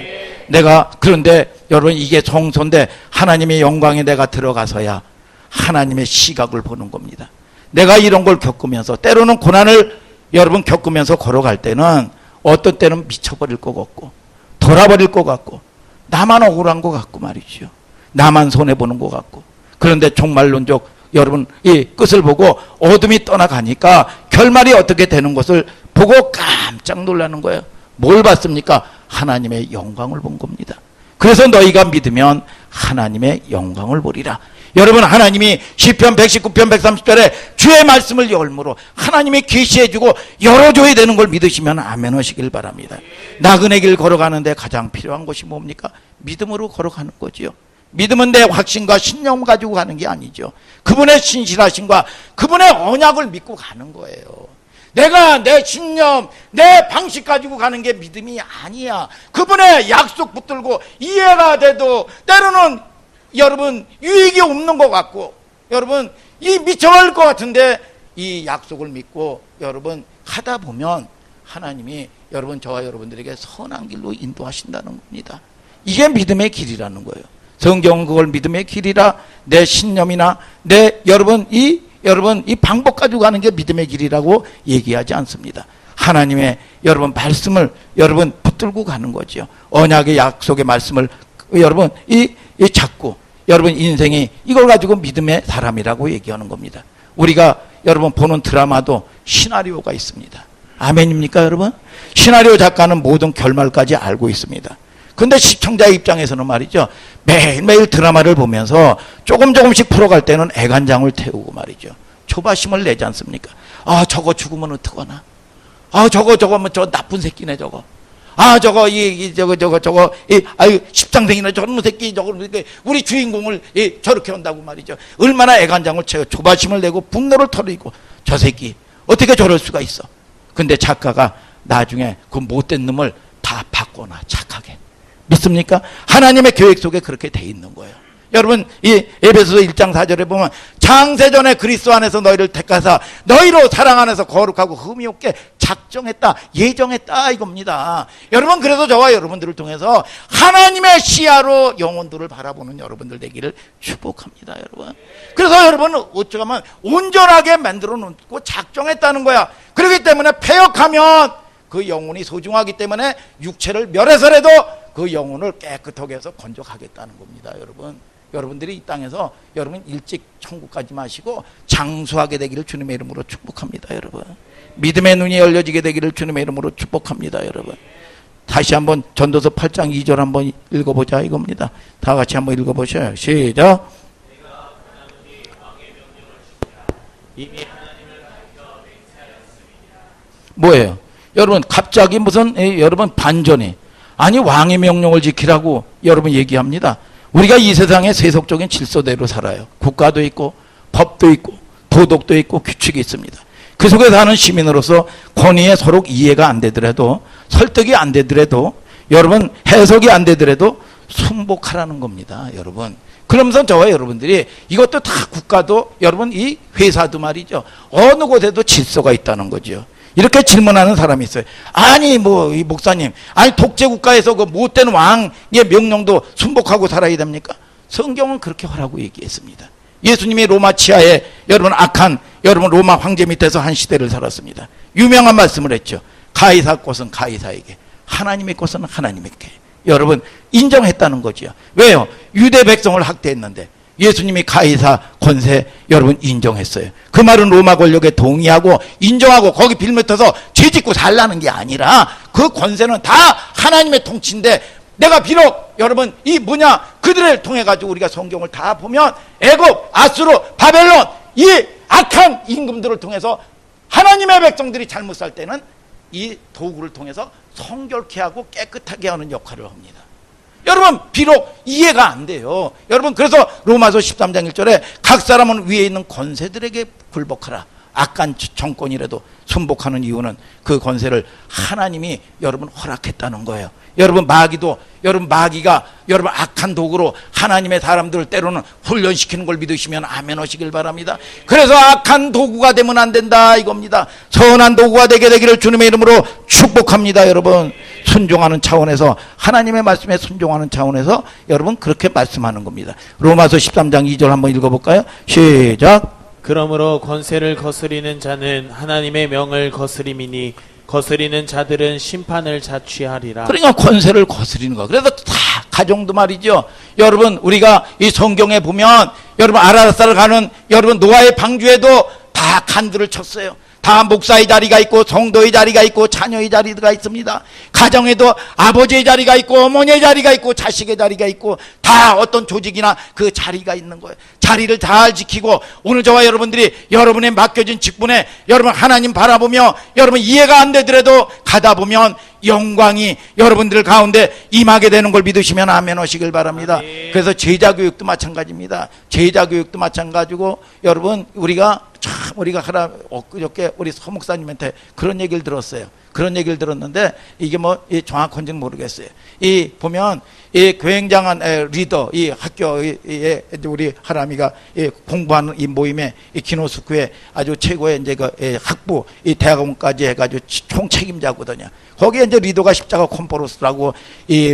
그런데 여러분 이게 성소인데 하나님의 영광에 내가 들어가서야 하나님의 시각을 보는 겁니다. 내가 이런 걸 겪으면서 때로는 고난을 여러분 겪으면서 걸어갈 때는 어떤 때는 미쳐버릴 것 같고 돌아버릴 것 같고 나만 억울한 것 같고 말이죠. 나만 손해보는 것 같고 그런데 종말론적 여러분 이 끝을 보고 어둠이 떠나가니까 결말이 어떻게 되는 것을 보고 깜짝 놀라는 거예요. 뭘 봤습니까? 하나님의 영광을 본 겁니다. 그래서 너희가 믿으면 하나님의 영광을 보리라. 여러분 하나님이 시편 119편 130절에 주의 말씀을 열므로 하나님이 계시해주고 열어줘야 되는 걸 믿으시면 아멘 하시길 바랍니다. 나그네 길 걸어가는데 가장 필요한 것이 뭡니까? 믿음으로 걸어가는 거지요. 믿음은 내 확신과 신념 가지고 가는 게 아니죠. 그분의 신실하심과 그분의 언약을 믿고 가는 거예요. 내가 내 신념, 내 방식 가지고 가는 게 믿음이 아니야. 그분의 약속 붙들고 이해가 돼도 때로는 여러분 유익이 없는 것 같고 여러분 이 미쳐버릴 것 같은데 이 약속을 믿고 여러분 하다 보면 하나님이 여러분 저와 여러분들에게 선한 길로 인도하신다는 겁니다. 이게 믿음의 길이라는 거예요. 성경은 그걸 믿음의 길이라 내 신념이나 여러분 이 방법 가지고 가는 게 믿음의 길이라고 얘기하지 않습니다. 하나님의 여러분 말씀을 여러분 붙들고 가는 거죠. 언약의 약속의 말씀을 여러분 이 잡고 여러분 인생이 이걸 가지고 믿음의 사람이라고 얘기하는 겁니다. 우리가 여러분 보는 드라마도 시나리오가 있습니다. 아멘입니까 여러분? 시나리오 작가는 모든 결말까지 알고 있습니다. 근데 시청자 입장에서는 말이죠. 매일매일 드라마를 보면서 조금씩 풀어갈 때는 애간장을 태우고 말이죠. 조바심을 내지 않습니까? 아 저거 죽으면 어떡하나? 아 저거 뭐 저 나쁜 새끼네 저거. 아 저거 아유 십상생이나 저런 새끼 저거 우리 주인공을 저렇게 한다고 말이죠. 얼마나 애간장을 채워 조바심을 내고 분노를 털이고 저 새끼 어떻게 저럴 수가 있어. 근데 작가가 나중에 그 못된 놈을 다 바꿔놔 착하게. 믿습니까? 하나님의 계획 속에 그렇게 돼 있는 거예요. 여러분 이 에베소서 1장 4절에 보면 창세전에 그리스도 안에서 너희를 택하사 너희로 사랑 안에서 거룩하고 흠이 없게 작정했다 예정했다 이겁니다. 여러분 그래서 저와 여러분들을 통해서 하나님의 시야로 영혼들을 바라보는 여러분들 되기를 축복합니다. 여러분 그래서 여러분은 어쩌면 온전하게 만들어 놓고 작정했다는 거야. 그렇기 때문에 패역하면 그 영혼이 소중하기 때문에 육체를 멸해서라도 그 영혼을 깨끗하게 해서 건져가겠다는 겁니다. 여러분들이 이 땅에서 여러분 일찍 천국 가지 마시고 장수하게 되기를 주님의 이름으로 축복합니다. 여러분 믿음의 눈이 열려지게 되기를 주님의 이름으로 축복합니다. 여러분, 다시 한번 전도서 8장 2절 한번 읽어보자 이겁니다. 다 같이 한번 읽어보셔요. 시작. 뭐예요? 여러분, 갑자기 무슨 여러분 반전이, 아니 왕의 명령을 지키라고 여러분 얘기합니다. 우리가 이 세상의 세속적인 질서대로 살아요. 국가도 있고 법도 있고 도덕도 있고 규칙이 있습니다. 그 속에 사는 시민으로서 권위에 서로 이해가 안 되더라도, 설득이 안 되더라도, 여러분 해석이 안 되더라도 순복하라는 겁니다. 여러분, 그러면서 저와 여러분들이 이것도 다 국가도, 여러분 이 회사도 말이죠, 어느 곳에도 질서가 있다는 거죠. 이렇게 질문하는 사람이 있어요. 아니 뭐 이 목사님, 아니 독재 국가에서 그 못된 왕의 명령도 순복하고 살아야 됩니까? 성경은 그렇게 하라고 얘기했습니다. 예수님이 로마 치하에 여러분 악한 여러분 로마 황제 밑에서 한 시대를 살았습니다. 유명한 말씀을 했죠. 가이사 것은 가이사에게, 하나님의 것은 하나님에게. 여러분 인정했다는 거죠. 왜요? 유대 백성을 학대했는데 예수님이 가이사 권세 여러분 인정했어요. 그 말은 로마 권력에 동의하고 인정하고 거기 빌붙어서 죄짓고 살라는 게 아니라, 그 권세는 다 하나님의 통치인데, 내가 비록 여러분 이 뭐냐 그들을 통해 가지고 우리가 성경을 다 보면 애굽, 아수르, 바벨론 이 악한 임금들을 통해서 하나님의 백성들이 잘못 살 때는 이 도구를 통해서 성결케 하고 깨끗하게 하는 역할을 합니다. 여러분 비록 이해가 안 돼요. 여러분 그래서 로마서 13장 1절에 각 사람은 위에 있는 권세들에게 굴복하라. 악한 정권이라도 순복하는 이유는 그 권세를 하나님이 여러분 허락했다는 거예요. 여러분 마귀도, 여러분 마귀가 여러분 악한 도구로 하나님의 사람들을 때로는 훈련시키는 걸 믿으시면 아멘 하시길 바랍니다. 그래서 악한 도구가 되면 안 된다 이겁니다. 선한 도구가 되게 되기를 주님의 이름으로 축복합니다. 여러분 순종하는 차원에서, 하나님의 말씀에 순종하는 차원에서 여러분 그렇게 말씀하는 겁니다. 로마서 13장 2절 한번 읽어볼까요? 시작. 그러므로 권세를 거스리는 자는 하나님의 명을 거스림이니 거스리는 자들은 심판을 자취하리라. 그러니까 권세를 거스리는 거. 그래서 다 가정도 말이죠. 여러분 우리가 이 성경에 보면 여러분 아라사를 가는 여러분 노아의 방주에도 다 간들을 쳤어요. 다 목사의 자리가 있고 성도의 자리가 있고 자녀의 자리가 있습니다. 가정에도 아버지의 자리가 있고 어머니의 자리가 있고 자식의 자리가 있고 다 어떤 조직이나 그 자리가 있는 거예요. 자리를 잘 지키고 오늘 저와 여러분들이 여러분의 맡겨진 직분에 여러분 하나님 바라보며 여러분 이해가 안 되더라도 가다 보면 영광이 여러분들 가운데 임하게 되는 걸 믿으시면 아멘 하시길 바랍니다. 아멘. 그래서 제자교육도 마찬가지입니다. 제자교육도 마찬가지고 여러분 우리가 참 우리가 엊그저께 우리 서목사님한테 그런 얘기를 들었어요. 그런 얘기를 들었는데 이게 뭐 정확한지는 모르겠어요. 이 보면 이 굉장한 리더, 이 학교에 우리 하람이가 공부하는 이 모임에 이 기노스쿠에 아주 최고의 이제 그 학부 이 대학원까지 해가지고 총 책임자거든요. 거기에 이제 리더가 십자가 콤포로스라고 이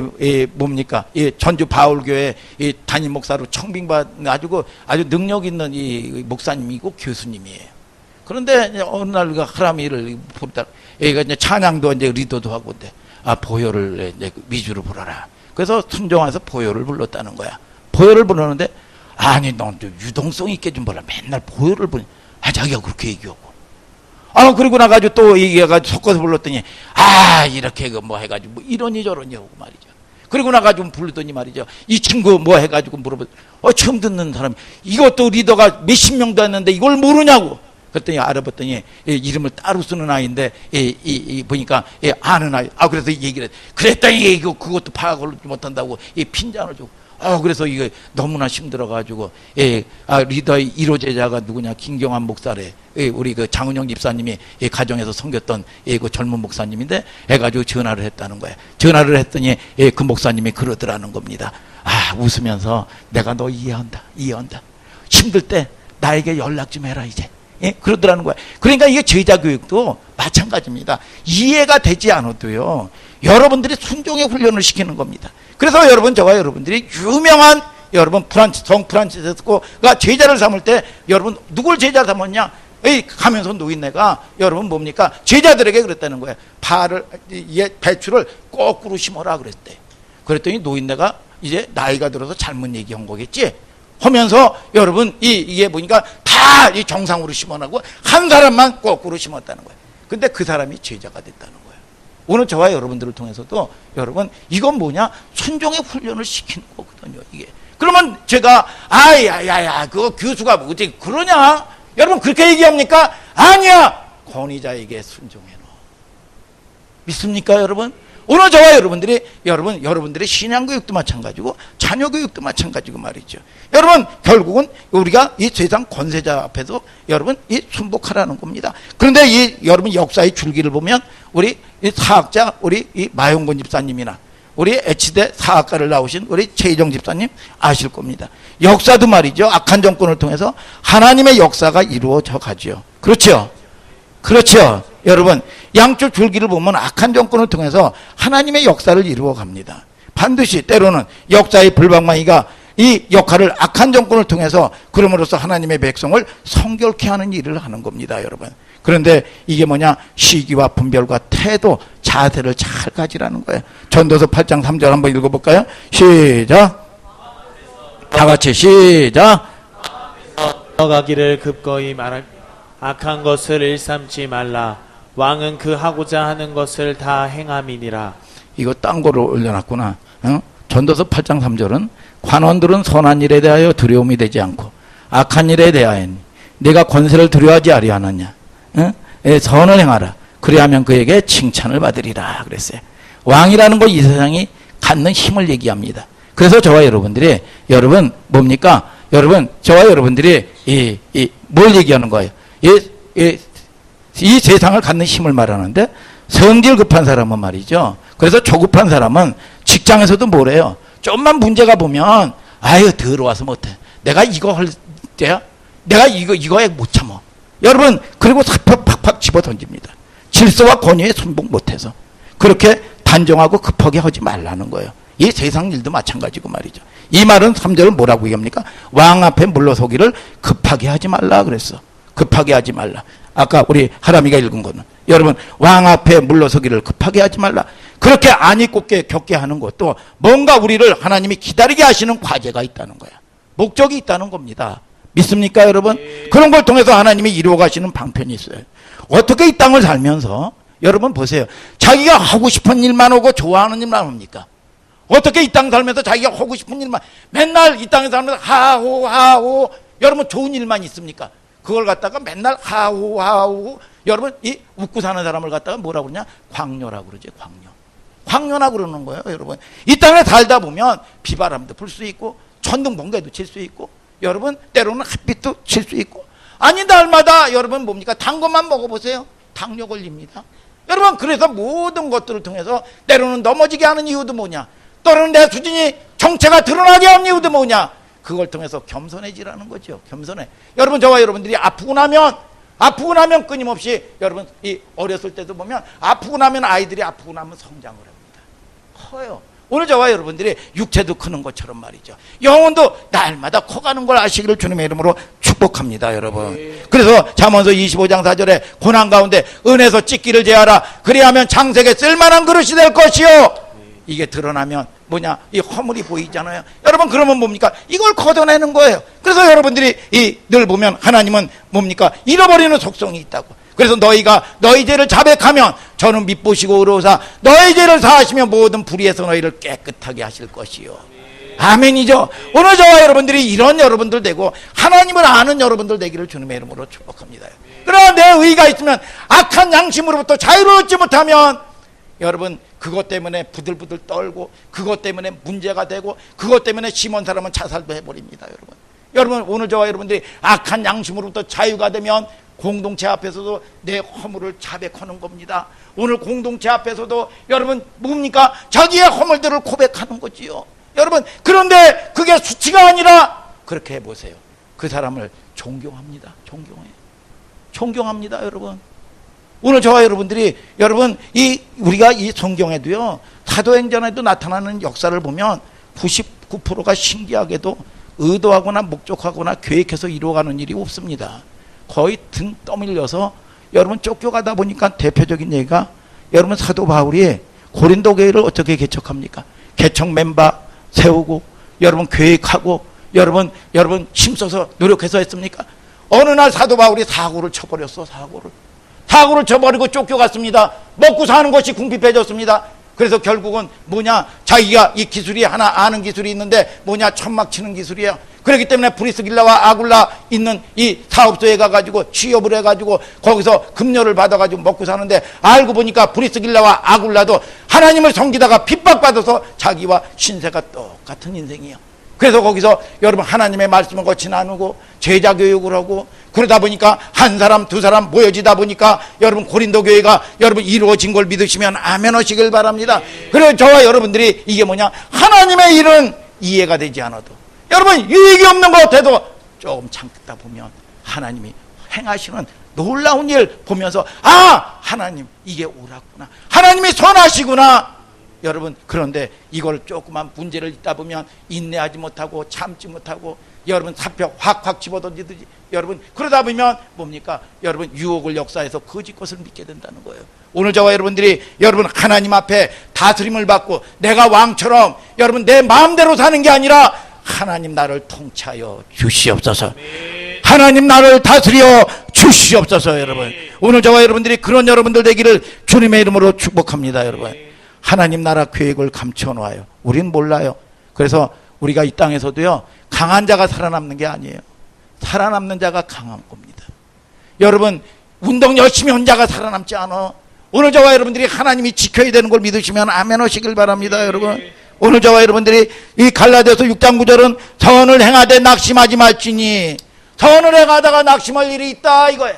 뭡니까 이 전주 바울교회 이 담임 목사로 청빙받은 아주 능력 있는 이 목사님이고 교수님이에요. 그런데 어느 날 그 하람이를 부르다, 얘가 이제 찬양도 이제 리더도 하고, 근데 보혈을 이제 위주로 불러라. 그래서 순종해서 보혈을 불렀다는 거야. 보혈을 부르는데, 아니 넌 좀 유동성 있게 좀 불러. 맨날 보혈을 부르. 자기가 그렇게 얘기하고. 그리고 나가지고 또 얘기해가지고 섞어서 불렀더니, 이렇게 뭐 해가지고 뭐 이러니 저러니 하고 말이죠. 그리고 나가지고 부르더니 말이죠. 이 친구 뭐 해가지고 물어보더니, 처음 듣는 사람이, 이것도 리더가 몇십 명도 했는데 이걸 모르냐고. 그랬더니 알아봤더니 이름을 따로 쓰는 아이인데 보니까 아는 아이. 그래서 얘기를 했. 그랬더니 그것도 파악을 못한다고 핀잔을 주고. 그래서 이거 너무나 힘들어가지고 리더의 1호 제자가 누구냐, 김경환 목사래. 우리 그 장은영 집사님이 가정에서 섬겼던 그 젊은 목사님인데 해가지고 전화를 했다는 거야. 전화를 했더니 그 목사님이 그러더라는 겁니다. 웃으면서 내가 너 이해한다. 힘들 때 나에게 연락 좀 해라 이제. 그러더라는 거야. 그러니까 이게 제자교육도 마찬가지입니다. 이해가 되지 않아도요, 여러분들이 순종의 훈련을 시키는 겁니다. 그래서 여러분, 저와 여러분들이 유명한 여러분 성 프란치스코가 제자를 삼을 때 여러분 누굴 제자 삼았냐? 가면서 노인네가 여러분 뭡니까? 제자들에게 그랬다는 거예요. 배추를 거꾸로 심어라 그랬대. 그랬더니 노인네가 이제 나이가 들어서 잘못 얘기한 거겠지? 하면서 여러분 이게 보니까 다 이 정상으로 심어나고 한 사람만 거꾸로 심었다는 거예요. 근데 그 사람이 제자가 됐다는 거예요. 오늘 저와 여러분들을 통해서도 여러분 이건 뭐냐? 순종의 훈련을 시키는 거거든요. 이게. 그러면 제가 아야야야 그거 교수가 어떻게 그러냐? 여러분 그렇게 얘기합니까? 아니야. 권위자에게 순종해라. 믿습니까, 여러분? 오늘 저와 여러분들이 여러분들의 신앙교육도 마찬가지고 자녀교육도 마찬가지고 말이죠. 여러분 결국은 우리가 이 세상 권세자 앞에서 여러분 이 순복하라는 겁니다. 그런데 이 여러분 역사의 줄기를 보면 우리 이 사학자 우리 이 마용곤 집사님이나 우리 H대 사학과를 나오신 우리 최희정 집사님 아실 겁니다. 역사도 말이죠. 악한 정권을 통해서 하나님의 역사가 이루어져 가죠. 그렇죠? 그렇죠. 여러분 양쪽 줄기를 보면 악한 정권을 통해서 하나님의 역사를 이루어 갑니다. 반드시 때로는 역사의 불방망이가 이 역할을 악한 정권을 통해서 그럼으로써 하나님의 백성을 성결케 하는 일을 하는 겁니다, 여러분. 그런데 이게 뭐냐? 시기와 분별과 태도, 자세를 잘 가지라는 거예요. 전도서 8장 3절 한번 읽어볼까요? 시작. 다 같이 시작. 가기를 급거이 말할 악한 것을 일삼지 말라. 왕은 그 하고자 하는 것을 다 행함이니라. 이거 딴 거로 올려놨구나. 전도서 8장 3절은 관원들은 선한 일에 대하여 두려움이 되지 않고 악한 일에 대하여 네가 권세를 두려워하지 아니하느냐. 선을 행하라. 그리하면 그에게 칭찬을 받으리라 그랬어요. 왕이라는 거 이 세상이 갖는 힘을 얘기합니다. 그래서 저와 여러분들이 여러분 뭡니까? 여러분 저와 여러분들이 뭘 얘기하는 거예요? 이 세상을 갖는 힘을 말하는데 성질 급한 사람은 말이죠. 그래서 조급한 사람은 직장에서도 뭐래요? 좀만 문제가 보면 아유 더러워서 못해. 내가 이거 할 때야? 내가 이거에 못 참아. 여러분 그리고 사표 팍팍 집어 던집니다. 질서와 권위에 순복 못해서. 그렇게 단정하고 급하게 하지 말라는 거예요. 이 세상 일도 마찬가지고 말이죠. 이 말은 3절은 뭐라고 얘기합니까? 왕 앞에 물러서기를 급하게 하지 말라 그랬어. 급하게 하지 말라. 아까 우리 하람이가 읽은 거는 여러분 왕 앞에 물러서기를 급하게 하지 말라. 그렇게 안이 곱게 겪게 하는 것도 뭔가 우리를 하나님이 기다리게 하시는 과제가 있다는 거야. 목적이 있다는 겁니다. 믿습니까 여러분? 그런 걸 통해서 하나님이 이루어 가시는 방편이 있어요. 어떻게 이 땅을 살면서 여러분 보세요. 자기가 하고 싶은 일만 오고 좋아하는 일만 옵니까? 어떻게 이 땅 살면서 자기가 하고 싶은 일만 맨날 이 땅에 살면서 하오 여러분 좋은 일만 있습니까? 그걸 갖다가 맨날 하오 여러분 이 웃고 사는 사람을 갖다가 뭐라고 그러냐? 광녀라고 그러지. 광녀라고 그러는 거예요. 여러분 이 땅에 살다 보면 비바람도 불 수 있고 천둥번개도 칠 수 있고 여러분 때로는 햇빛도 칠 수 있고 아니 날마다 여러분 뭡니까? 단 것만 먹어보세요. 당뇨 걸립니다. 여러분 그래서 모든 것들을 통해서 때로는 넘어지게 하는 이유도 뭐냐? 때로는 내 수준이 정체가 드러나게 하는 이유도 뭐냐? 그걸 통해서 겸손해지라는 거죠. 겸손해. 여러분 저와 여러분들이 아프고 나면 끊임없이 여러분 이 어렸을 때도 보면 아프고 나면 아이들이 아프고 나면 성장을 합니다. 커요. 오늘 저와 여러분들이 육체도 크는 것처럼 말이죠. 영혼도 날마다 커가는 걸 아시기를 주님의 이름으로 축복합니다, 여러분. 그래서 잠언서 25장 4절에 고난 가운데 은혜서 찢기를 제하라. 그리하면 장색에 쓸만한 그릇이 될 것이요. 이게 드러나면 뭐냐? 이 허물이 보이잖아요. 여러분 그러면 뭡니까? 이걸 걷어내는 거예요. 그래서 여러분들이 늘 보면 하나님은 뭡니까? 잃어버리는 속성이 있다고. 그래서 너희가 너희 죄를 자백하면 저는 밉보시고 의로우사 너희 죄를 사하시면 모든 불의에서 너희를 깨끗하게 하실 것이요. 아멘이죠. 오늘 저와 여러분들이 이런 여러분들 되고 하나님을 아는 여러분들 되기를 주님의 이름으로 축복합니다. 그러나 내 의가 있으면 악한 양심으로부터 자유를 얻지 못하면 여러분 그것 때문에 부들부들 떨고 그것 때문에 문제가 되고 그것 때문에 심한 사람은 자살도 해버립니다. 여러분 오늘 저와 여러분들이 악한 양심으로부터 자유가 되면 공동체 앞에서도 내 허물을 자백하는 겁니다. 오늘 공동체 앞에서도 여러분 뭡니까? 자기의 허물들을 고백하는 거지요. 여러분 그런데 그게 수치가 아니라 그렇게 해보세요. 그 사람을 존경합니다. 존경합니다 여러분. 오늘 저와 여러분들이 여러분 우리가 이 성경에도요 사도행전에도 나타나는 역사를 보면 99%가 신기하게도 의도하거나 목적하거나 계획해서 이루어가는 일이 없습니다. 거의 등 떠밀려서 여러분 쫓겨가다 보니까 대표적인 얘기가 여러분 사도 바울이 고린도 교회를 어떻게 개척합니까? 개척 멤버 세우고 여러분 계획하고 여러분 힘써서 노력해서 했습니까? 어느 날 사도 바울이 사고를 쳐버렸어. 사고를 쳐버리고 쫓겨갔습니다. 먹고 사는 것이 궁핍해졌습니다. 그래서 결국은 뭐냐, 자기가 이 기술이 하나 아는 기술이 있는데 뭐냐, 천막 치는 기술이에요. 그렇기 때문에 브리스길라와 아굴라 있는 이 사업소에 가가지고 취업을 해가지고 거기서 급료를 받아가지고 먹고 사는데, 알고 보니까 브리스길라와 아굴라도 하나님을 섬기다가 핍박받아서 자기와 신세가 똑같은 인생이에요. 그래서 거기서 여러분 하나님의 말씀을 같이 나누고 제자 교육을 하고, 그러다 보니까 한 사람 두 사람 모여지다 보니까 여러분 고린도 교회가 여러분 이루어진 걸 믿으시면 아멘 하시길 바랍니다. 그래서 저와 여러분들이 이게 뭐냐, 하나님의 일은 이해가 되지 않아도 여러분 유익이 없는 것 같아도 조금 참다 보면 하나님이 행하시는 놀라운 일 보면서, 아, 하나님 이게 옳았구나, 하나님이 선하시구나. 여러분, 그런데 이걸 조그만 문제를 있다 보면 인내하지 못하고 참지 못하고 여러분 사표 확확 집어던지듯이 여러분 그러다 보면 뭡니까? 여러분 유혹을 역사해서 거짓 것을 믿게 된다는 거예요. 오늘 저와 여러분들이 여러분 하나님 앞에 다스림을 받고 내가 왕처럼 여러분 내 마음대로 사는 게 아니라 하나님 나를 통치하여 주시옵소서. 하나님 나를 다스려 주시옵소서. 여러분 오늘 저와 여러분들이 그런 여러분들 되기를 주님의 이름으로 축복합니다. 여러분 하나님 나라 계획을 감춰 놓아요. 우린 몰라요. 그래서 우리가 이 땅에서도요, 강한 자가 살아남는 게 아니에요. 살아남는 자가 강한 겁니다. 여러분 운동 열심히 한 자가 살아남지 않아. 오늘 저와 여러분들이 하나님이 지켜야 되는 걸 믿으시면 아멘 하시길 바랍니다. 여러분 오늘 저와 여러분들이 이 갈라디아서 6장 9절은 선을 행하되 낙심하지 말지니, 선을 행하다가 낙심할 일이 있다 이거예요.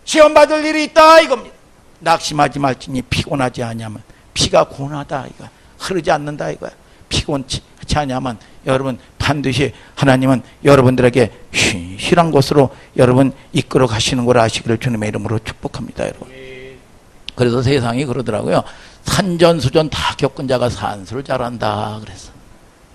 시험 받을 일이 있다 이겁니다. 낙심하지 말지니 피곤하지 아니하면, 피가 고나다 이거, 흐르지 않는다 이거야. 피곤치 않으면 여러분 반드시 하나님은 여러분들에게 신실한 것으로 여러분 이끌어 가시는 걸 아시기를 주님의 이름으로 축복합니다. 여러분 그래서 세상이 그러더라고요. 산전수전 다 겪은 자가 산수를 잘한다 그래서.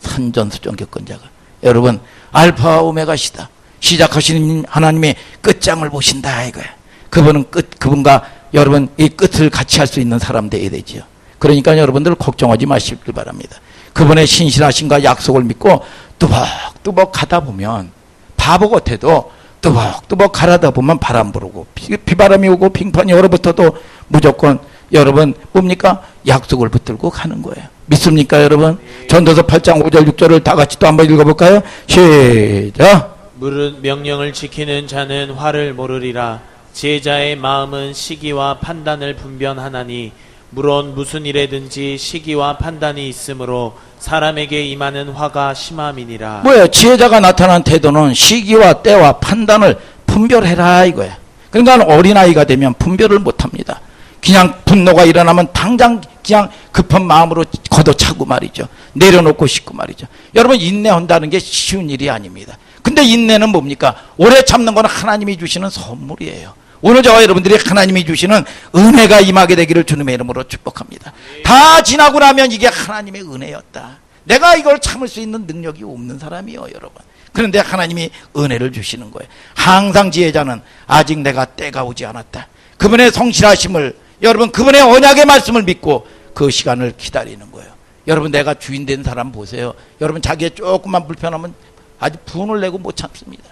산전수전 겪은 자가, 여러분 알파와 오메가시다, 시작하시는 하나님의 끝장을 보신다 이거야. 그분은 그분과 여러분 이 끝을 같이 할 수 있는 사람 되어야 되지요. 그러니까 여러분들 걱정하지 마시길 바랍니다. 그분의 신실하신가 약속을 믿고 뚜벅뚜벅 가다 보면, 바보 같아도 뚜벅뚜벅 가라다 보면 바람 부르고 비바람이 오고 빙판이 얼어붙어도 무조건 여러분 뭡니까? 약속을 붙들고 가는 거예요. 믿습니까 여러분? 전도서 8장 5절 6절을 다 같이 또 한번 읽어볼까요? 시작. 물은 명령을 지키는 자는 화를 모르리라. 지혜자의 마음은 시기와 판단을 분별하나니, 물론 무슨 일에든지 시기와 판단이 있으므로 사람에게 임하는 화가 심함이니라. 뭐예요? 지혜자가 나타난 태도는 시기와 때와 판단을 분별해라 이거야. 그러니까 어린아이가 되면 분별을 못합니다. 그냥 분노가 일어나면 당장 그냥 급한 마음으로 걷어차고 말이죠. 내려놓고 싶고 말이죠. 여러분 인내한다는 게 쉬운 일이 아닙니다. 근데 인내는 뭡니까? 오래 참는 건 하나님이 주시는 선물이에요. 오늘 저와 여러분들이 하나님이 주시는 은혜가 임하게 되기를 주님의 이름으로 축복합니다. 다 지나고 나면 이게 하나님의 은혜였다. 내가 이걸 참을 수 있는 능력이 없는 사람이요 여러분. 그런데 하나님이 은혜를 주시는 거예요. 항상 지혜자는 아직 내가 때가 오지 않았다. 그분의 성실하심을, 여러분 그분의 언약의 말씀을 믿고 그 시간을 기다리는 거예요. 여러분 내가 주인 된 사람 보세요. 여러분 자기의 조금만 불편하면 아주 분을 내고 못 참습니다.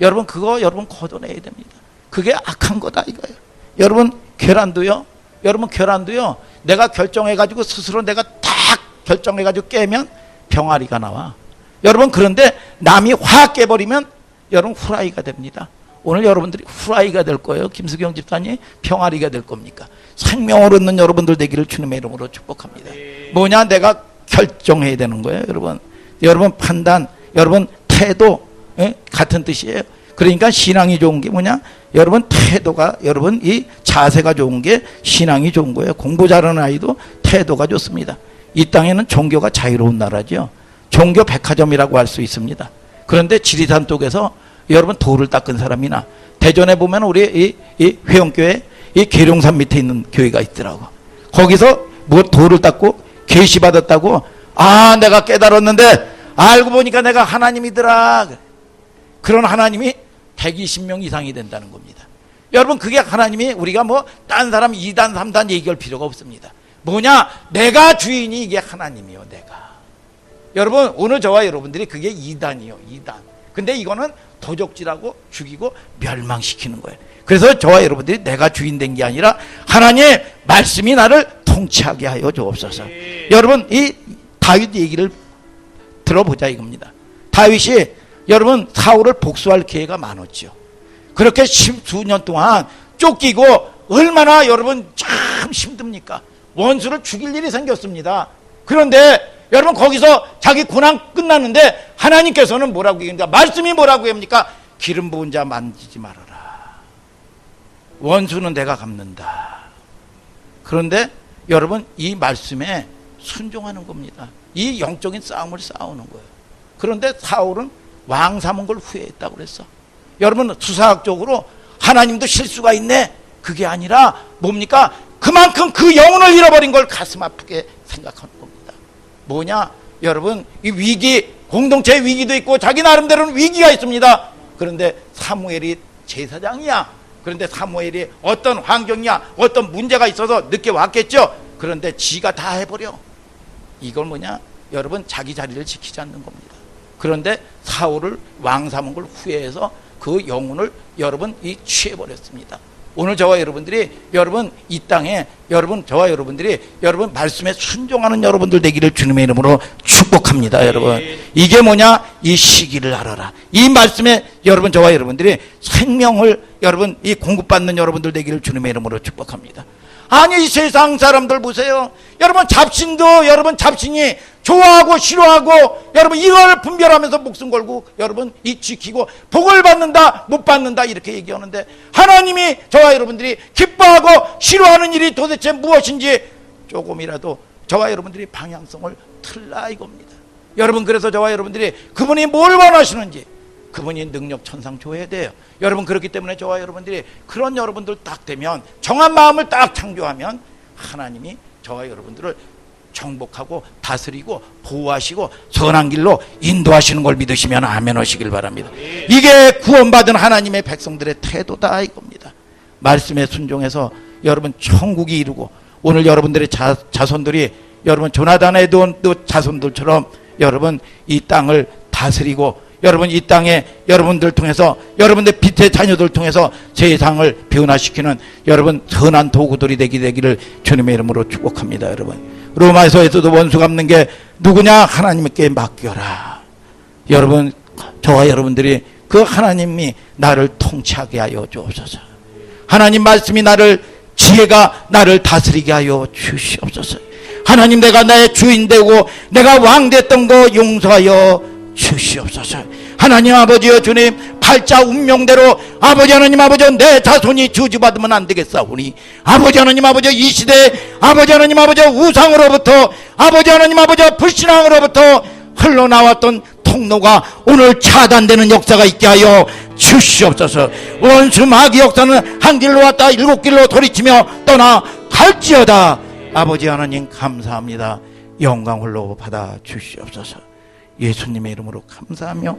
여러분 그거 여러분 걷어내야 됩니다. 그게 악한 거다 이거예요. 여러분 계란도요, 여러분 계란도요, 내가 결정해가지고 스스로 내가 딱 결정해가지고 깨면 병아리가 나와. 여러분 그런데 남이 확 깨버리면 여러분 후라이가 됩니다. 오늘 여러분들이 후라이가 될 거예요. 김수경 집사님 병아리가 될 겁니까? 생명을 얻는 여러분들 되기를 주님의 이름으로 축복합니다. 뭐냐, 내가 결정해야 되는 거예요. 여러분 판단, 여러분 태도, 같은 뜻이에요. 그러니까 신앙이 좋은 게 뭐냐? 여러분 태도가, 여러분 이 자세가 좋은 게 신앙이 좋은 거예요. 공부 잘하는 아이도 태도가 좋습니다. 이 땅에는 종교가 자유로운 나라죠. 종교 백화점이라고 할 수 있습니다. 그런데 지리산 쪽에서 여러분 돌을 닦은 사람이나, 대전에 보면 우리 이 회원교회 이 계룡산 밑에 있는 교회가 있더라고. 거기서 뭐 돌을 닦고 계시 받았다고, 아 내가 깨달았는데 알고 보니까 내가 하나님이더라. 그런 하나님이 120명 이상이 된다는 겁니다. 여러분 그게 하나님이, 우리가 뭐 딴 사람 2단 3단 얘기할 필요가 없습니다. 뭐냐, 내가 주인이 이게 하나님이요. 내가, 여러분 오늘 저와 여러분들이 그게 2단이요 2단. 근데 이거는 도적질하고 죽이고 멸망시키는 거예요. 그래서 저와 여러분들이 내가 주인 된 게 아니라 하나님의 말씀이 나를 통치하게 하여 주옵소서. 여러분 이 다윗 얘기를 들어보자 이겁니다. 다윗이 여러분 사울을 복수할 기회가 많았죠. 그렇게 십수년 동안 쫓기고 얼마나 여러분 참 힘듭니까? 원수를 죽일 일이 생겼습니다. 그런데 여러분 거기서 자기 고난 끝났는데 하나님께서는 뭐라고 얘기합니까? 말씀이 뭐라고 합니까? 기름 부은 자 만지지 말아라. 원수는 내가 갚는다. 그런데 여러분 이 말씀에 순종하는 겁니다. 이 영적인 싸움을 싸우는 거예요. 그런데 사울은 왕 삼은 걸 후회했다고 그랬어. 여러분 수사학적으로 하나님도 실수가 있네. 그게 아니라 뭡니까? 그만큼 그 영혼을 잃어버린 걸 가슴 아프게 생각하는 겁니다. 뭐냐? 여러분 이 위기, 공동체 위기도 있고 자기 나름대로는 위기가 있습니다. 그런데 사무엘이 제사장이야. 그런데 사무엘이 어떤 환경이야, 어떤 문제가 있어서 늦게 왔겠죠. 그런데 지가 다 해버려. 이걸 뭐냐? 여러분 자기 자리를 지키지 않는 겁니다. 그런데 사울을 왕 삼은 걸 후회해서 그 영혼을 여러분 이 취해버렸습니다. 오늘 저와 여러분들이 여러분 이 땅에 여러분 저와 여러분들이 여러분 말씀에 순종하는 여러분들 되기를 주님의 이름으로 축복합니다. 여러분 이게 뭐냐? 이 시기를 알아라. 이 말씀에 여러분 저와 여러분들이 생명을 여러분 이 공급받는 여러분들 되기를 주님의 이름으로 축복합니다. 아니 이 세상 사람들 보세요. 여러분 잡신도 여러분 잡신이 좋아하고 싫어하고 여러분 이걸 분별하면서 목숨 걸고 여러분 이 지키고 복을 받는다 못 받는다 이렇게 얘기하는데 하나님이 저와 여러분들이 기뻐하고 싫어하는 일이 도대체 무엇인지 조금이라도 저와 여러분들이 방향성을 틀라 이겁니다. 여러분 그래서 저와 여러분들이 그분이 뭘 원하시는지 그분이 능력 천상 줘야 돼요. 여러분 그렇기 때문에 저와 여러분들이 그런 여러분들 딱 되면 정한 마음을 딱 창조하면 하나님이 저와 여러분들을 정복하고 다스리고 보호하시고 선한 길로 인도하시는 걸 믿으시면 아멘 하시길 바랍니다. 이게 구원받은 하나님의 백성들의 태도다 이겁니다. 말씀에 순종해서 여러분 천국이 이루고 오늘 여러분들의 자손들이 여러분 조나단의 자손들처럼 여러분 이 땅을 다스리고 여러분 이 땅에 여러분들 통해서 여러분들 빛의 자녀들 통해서 세상을 변화시키는 여러분 선한 도구들이 되기를 주님의 이름으로 축복합니다. 여러분 로마서에서도 원수 갚는 게 누구냐? 하나님께 맡겨라. 여러분 저와 여러분들이 그 하나님이 나를 통치하게 하여 주옵소서. 하나님 말씀이 나를 지혜가 나를 다스리게 하여 주시옵소서. 하나님 내가 나의 주인 되고 내가 왕 됐던 거 용서하여 주시옵소서. 하나님 아버지여 주님 팔자 운명대로 아버지 하나님 아버지 내 자손이 저주받으면 안 되겠사오니 아버지 하나님 아버지 이 시대에 아버지 하나님 아버지 우상으로부터 아버지 하나님 아버지 불신앙으로부터 흘러나왔던 통로가 오늘 차단되는 역사가 있게 하여 주시옵소서. 원수 마귀 역사는 한 길로 왔다 일곱 길로 돌이치며 떠나 갈지어다. 아버지 하나님 감사합니다. 영광 홀로 받아 주시옵소서. 예수님의 이름으로 감사하며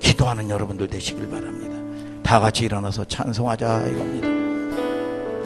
기도하는 여러분들 되시길 바랍니다. 다 같이 일어나서 찬송하자 이겁니다.